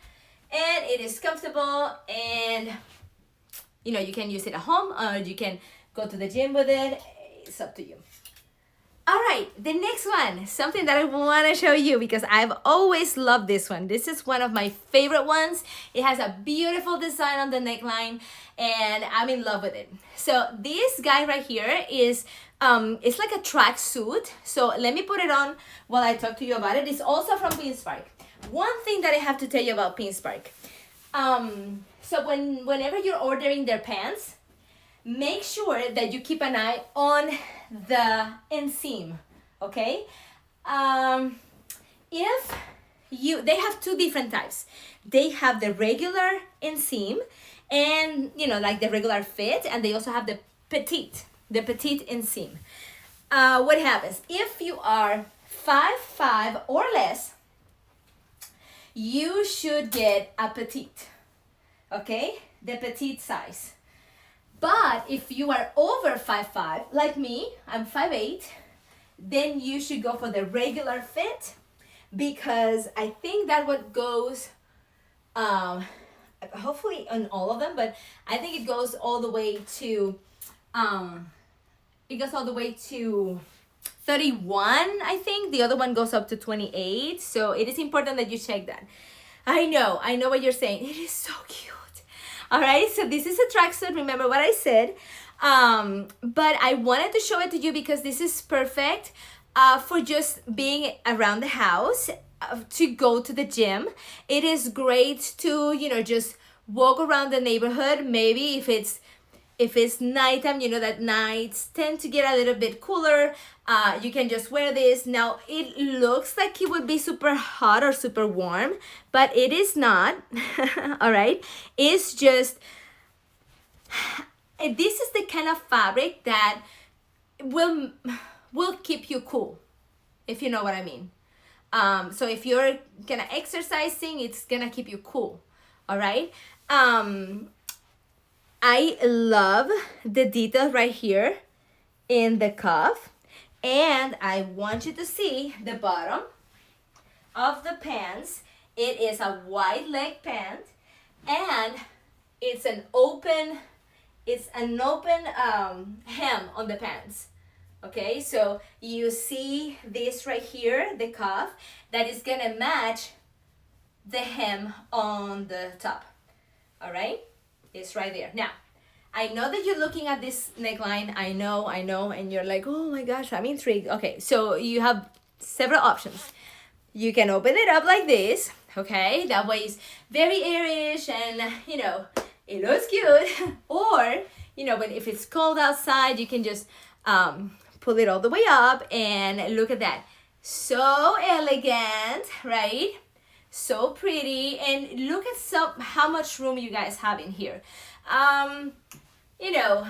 And it is comfortable, and you can use it at home or you can go to the gym with it. It's up to you. All right, the next one, something that I want to show you because I've always loved this one. This is one of my favorite ones. It has a beautiful design on the neckline, and I'm in love with it. So this guy right here is, it's like a tracksuit. So let me put it on while I talk to you about it. It's also from Pinspark. One thing that I have to tell you about Pinspark. So whenever you're ordering their pants, make sure that you keep an eye on the inseam, okay? They have two different types. They have the regular inseam and, like the regular fit, and they also have the petite inseam. What happens? If you are 5'5" or less, you should get a petite, okay? The petite size. But if you are over 5'5", like me, I'm 5'8", then you should go for the regular fit, because I think that what goes, hopefully on all of them, but I think it goes all the way to, 31, I think. The other one goes up to 28, so it is important that you check that. I know what you're saying. It is so cute. All right, so this is a tracksuit. Remember what I said, but I wanted to show it to you because this is perfect for just being around the house, to go to the gym. It is great to, just walk around the neighborhood. Maybe if it's nighttime, that nights tend to get a little bit cooler. You can just wear this. Now, it looks like it would be super hot or super warm, but it is not, all right? It's just this is the kind of fabric that will keep you cool, if you know what I mean. So if you're gonna exercising, it's gonna keep you cool. All right. I love the detail right here in the cuff, and I want you to see the bottom of the pants. It is a wide leg pant, and it's an open hem on the pants. Okay, so you see this right here, the cuff, that is gonna match the hem on the top. All right, it's right there. Now, I know that you're looking at this neckline. I know, and you're like, oh my gosh, I'm intrigued. Okay, so you have several options. You can open it up like this, okay? That way it's very airish and, you know, it looks cute. Or, you know, if it's cold outside, you can just pull it all the way up, and look at that. So elegant, right? So pretty, and look at how much room you guys have in here. You know,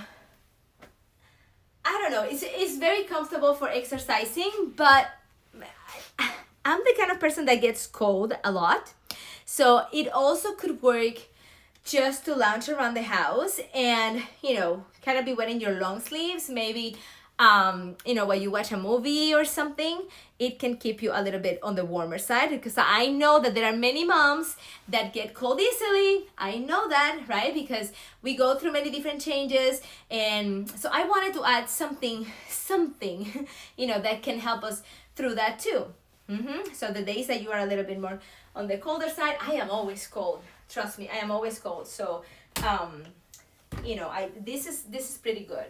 I don't know, it's very comfortable for exercising, but I'm the kind of person that gets cold a lot. So it also could work just to lounge around the house and, you know, kind of be wearing your long sleeves, maybe, you know, while you watch a movie or something. It can keep you a little bit on the warmer side, because I know that there are many moms that get cold easily. I know that, right? Because we go through many different changes. And so I wanted to add something, you know, that can help us through that too. So the days that you are a little bit more on the colder side, I am always cold. Trust me, I am always cold. So, you know, this is pretty good.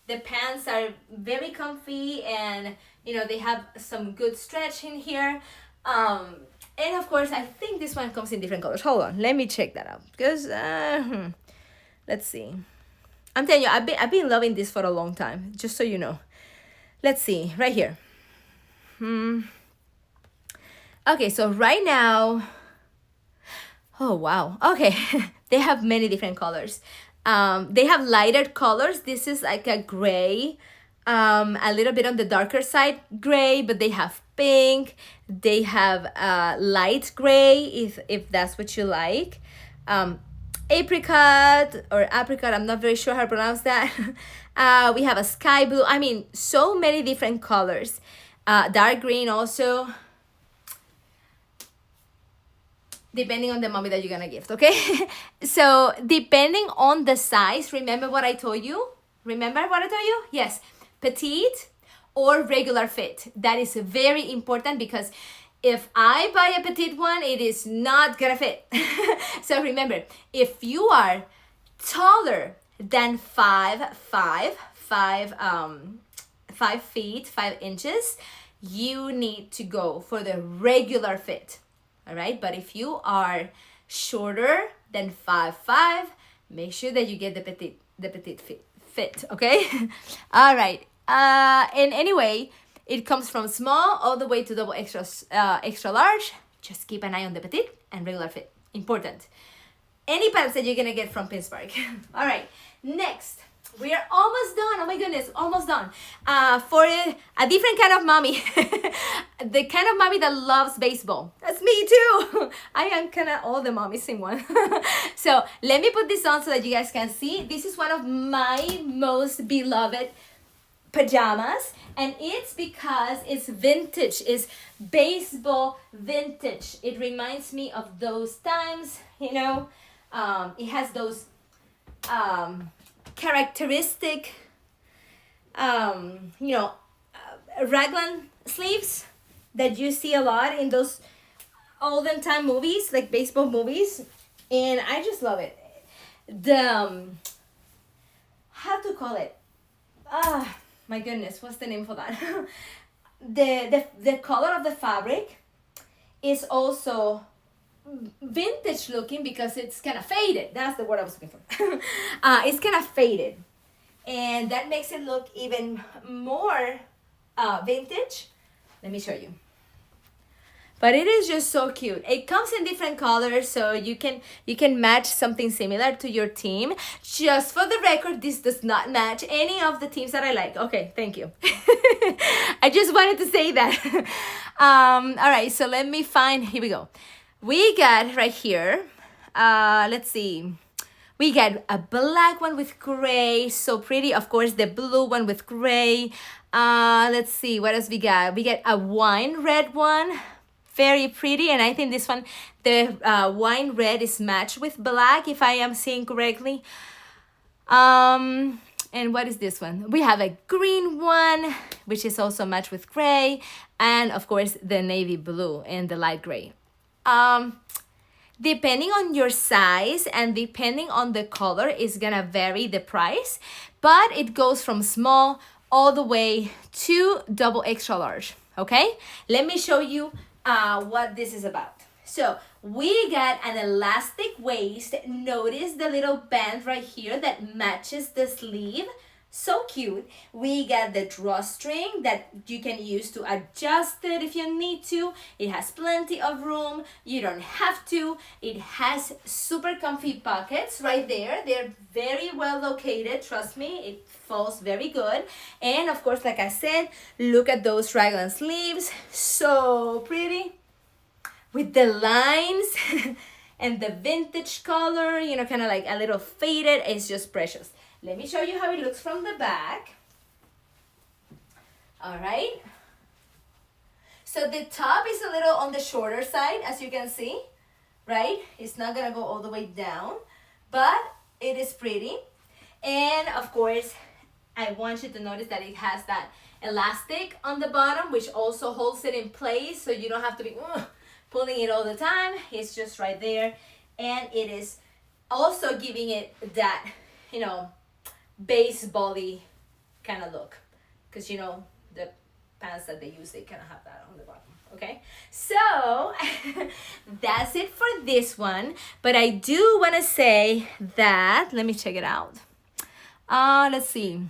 The pants are very comfy, and, you know, they have some good stretch in here. And of course, I think this one comes in different colors. Hold on, let me check that out, because let's see. I'm telling you, I've been loving this for a long time, just so you know. Let's see, right here. Okay, so right now, oh wow, okay. They have many different colors. They have lighter colors. This is like a gray, a little bit on the darker side gray, but they have pink. They have light gray, if that's what you like. Apricot or apricot, I'm not very sure how to pronounce that. We have a sky blue. I mean, so many different colors. Dark green also, depending on the mommy that you're gonna gift, okay? So depending on the size, remember what I told you? Yes, petite or regular fit. That is very important, because if I buy a petite one, it is not gonna fit. So remember, if you are taller than 5 feet 5 inches, you need to go for the regular fit. All right, but if you are shorter than 5'5", make sure that you get the petite fit, okay? All right, and anyway, it comes from small all the way to double extra large. Just keep an eye on the petite and regular fit, important. Any pants that you're gonna get from Pittsburgh. All right, next. We are almost done. Oh my goodness, almost done. For a different kind of mommy. The kind of mommy that loves baseball. That's me too. I am kind of all the mommies in one. So let me put this on so that you guys can see. This is one of my most beloved pajamas. And it's because it's vintage. It's baseball vintage. It reminds me of those times, you know. It has those characteristic, you know, raglan sleeves that you see a lot in those olden time movies, like baseball movies, and I just love it. The how to call it? My goodness, what's the name for that? the color of the fabric is also vintage looking, because it's kind of faded. That's the word I was looking for. It's kind of faded, and that makes it look even more vintage. Let me show you. But it is just so cute. It comes in different colors, so you can match something similar to your team. Just for the record, this does not match any of the teams that I like. Okay, thank you. I just wanted to say that. All right, so let me find, here we go. We got right here, let's see. We got a black one with gray, so pretty. Of course, the blue one with gray. Let's see, what else we got? We got a wine red one. Very pretty, and I think this one, the wine red is matched with black, if I am seeing correctly. And what is this one? We have a green one, which is also matched with gray, and of course the navy blue and the light gray. Depending on your size and depending on the color is gonna vary the price, but it goes from small all the way to double extra large. Okay, let me show you what this is about. So we got an elastic waist. Notice the little band right here that matches the sleeve. So cute. We got the drawstring that you can use to adjust it if you need to. It has plenty of room. You don't have to. It has super comfy pockets right there. They're very well located. Trust me, it falls very good. And of course, like I said, look at those raglan sleeves. So pretty. With the lines and the vintage color, you know, kind of like a little faded. It's just precious. Let me show you how it looks from the back. All right. So the top is a little on the shorter side, as you can see, right? It's not gonna go all the way down, but it is pretty. And of course, I want you to notice that it has that elastic on the bottom, which also holds it in place, so you don't have to be pulling it all the time. It's just right there. And it is also giving it that, you know, baseball-y kind of look, because you know the pants that they use, they kind of have that on the bottom. Okay, so that's it for this one, but I do want to say that, let me check it out. Let's see.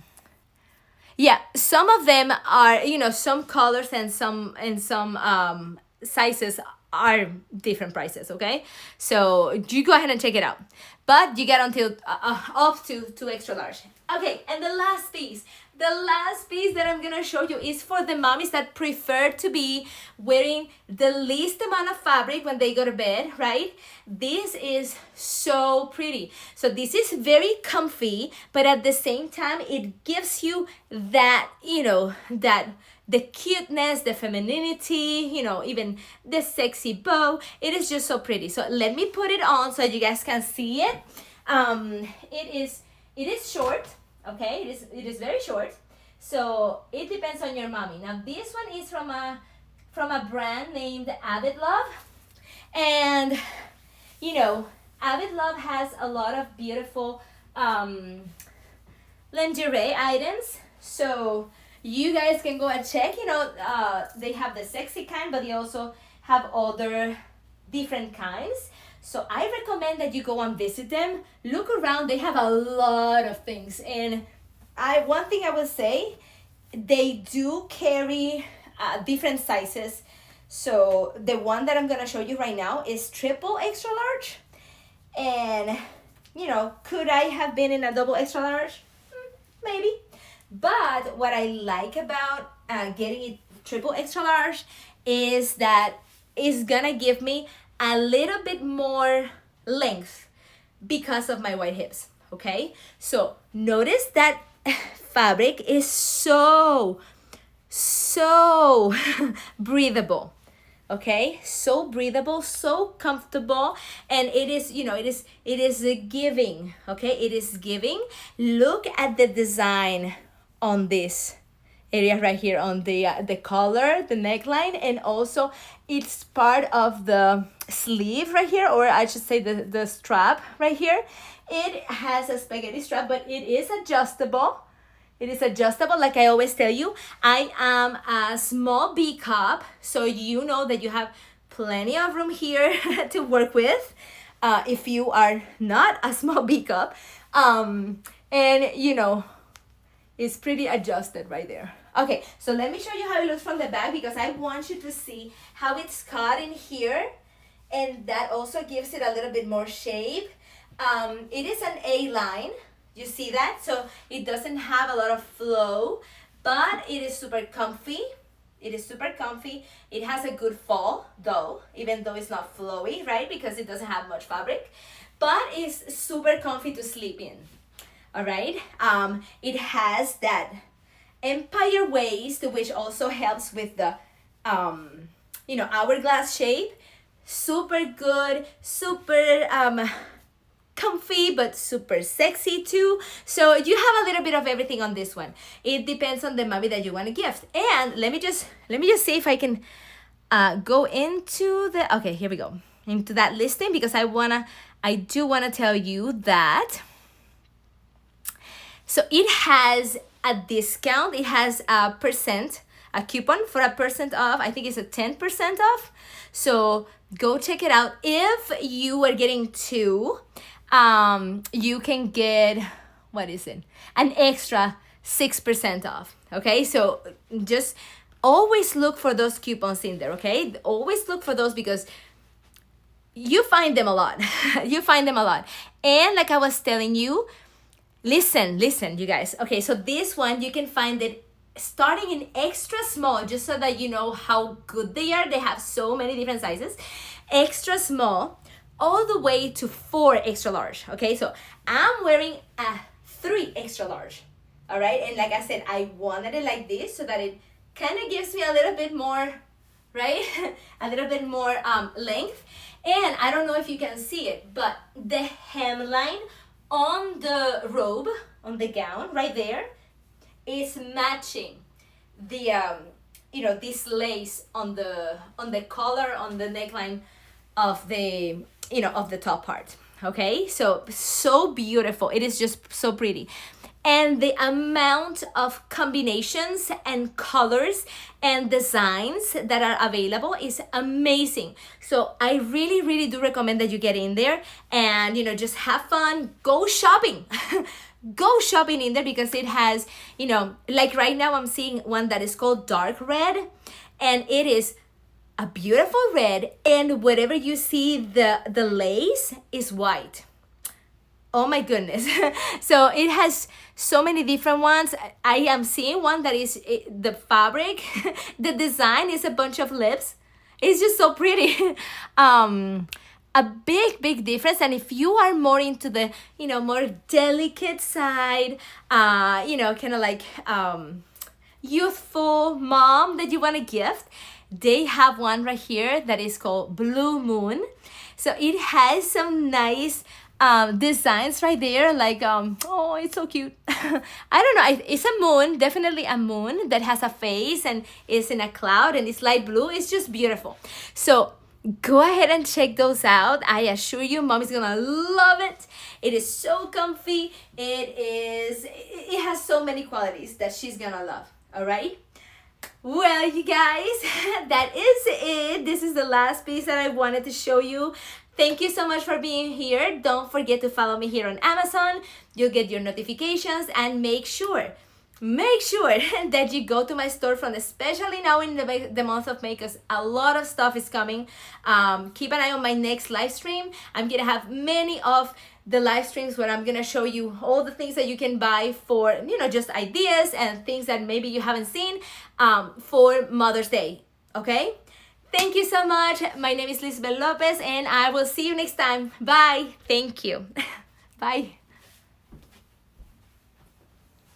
Yeah, some of them are, you know, some colors and some sizes are different prices. Okay, so you go ahead and check it out, but you get until up to 2 extra large. Okay, and the last piece that I'm gonna show you is for the mommies that prefer to be wearing the least amount of fabric when they go to bed, right? This is so pretty. So this is very comfy, but at the same time, it gives you that, you know, that the cuteness, the femininity, you know, even the sexy bow. It is just so pretty. So let me put it on so you guys can see it. It is short, okay? It is very short. So it depends on your mommy. Now this one is from a brand named Avid Love. And you know, Avid Love has a lot of beautiful lingerie items. So you guys can go and check, you know, they have the sexy kind, but they also have other different kinds. So I recommend that you go and visit them. Look around, they have a lot of things. And one thing I will say, they do carry different sizes. So the one that I'm gonna show you right now is triple extra large. And, you know, could I have been in a double extra large? Maybe. But what I like about getting it triple extra large is that it's gonna give me a little bit more length because of my wide hips, okay? So notice that fabric is so breathable, okay? So breathable, so comfortable, and it is, you know, it is giving, okay? It is giving. Look at the design on this area right here on the collar, the neckline, and also it's part of the sleeve right here, or I should say the strap right here. It has a spaghetti strap, but it is adjustable. It is adjustable, like I always tell you. I am a small B cup, so you know that you have plenty of room here to work with if you are not a small B cup. And you know, It's pretty adjusted right there. Okay, so let me show you how it looks from the back because I want you to see how it's cut in here, and that also gives it a little bit more shape. It is an A-line, you see that? So it doesn't have a lot of flow, but it is super comfy. It is super comfy. It has a good fall though, even though it's not flowy, right? Because it doesn't have much fabric, but it's super comfy to sleep in. All right, it has that empire waist, which also helps with the, hourglass shape. Super good, super comfy, but super sexy too. So you have a little bit of everything on this one. It depends on the mommy that you want to gift. And let me just see if I can go into the, okay, here we go, into that listing, because I do wanna tell you that. So it has a discount. It has a coupon for a percent off. I think it's a 10% off. So go check it out. If you are getting two, you can get, what is it? An extra 6% off. Okay, so just always look for those coupons in there. Okay, always look for those because you find them a lot. You find them a lot. And like I was telling you, listen, you guys. Okay, so this one, you can find it starting in extra small, just so that you know how good they are. They have so many different sizes. Extra small, all the way to 4 extra large. Okay, so I'm wearing a 3 extra large. All right, and like I said, I wanted it like this so that it kind of gives me a little bit more, right? A little bit more length. And I don't know if you can see it, but the hemline on the robe, on the gown right there, is matching the this lace on the collar, on the neckline of the of the top part. Okay, so beautiful. It is just so pretty. And the amount of combinations and colors and designs that are available is amazing. So I really do recommend that you get in there and just have fun. Go shopping. Go shopping in there, because it has, like right now I'm seeing one that is called dark red, and it is a beautiful red, and whatever you see, the lace is white. Oh my goodness. So it has so many different ones. I am seeing one that is the fabric, the design is a bunch of lips. It's just so pretty. A big difference. And if you are more into the, more delicate side, kind of like youthful mom that you want to gift, they have one right here that is called Blue Moon. So it has some nice designs right there, like oh, it's so cute. I don't know, it's a moon, definitely a moon that has a face and is in a cloud and it's light blue. It's just beautiful. So go ahead and check those out. I assure you, mommy's gonna love it. It is so comfy. It has so many qualities that she's gonna love. All right, well, you guys, that is it. This is the last piece that I wanted to show you. Thank you so much for being here. Don't forget to follow me here on Amazon. You'll get your notifications, and make sure that you go to my storefront, especially now in the month of May, because a lot of stuff is coming. Keep an eye on my next live stream. I'm gonna have many of the live streams where I'm gonna show you all the things that you can buy for, just ideas and things that maybe you haven't seen for Mother's Day. Okay, thank you so much. My name is Lisbeth Lopez, and I will see you next time. Bye. Thank you. Bye.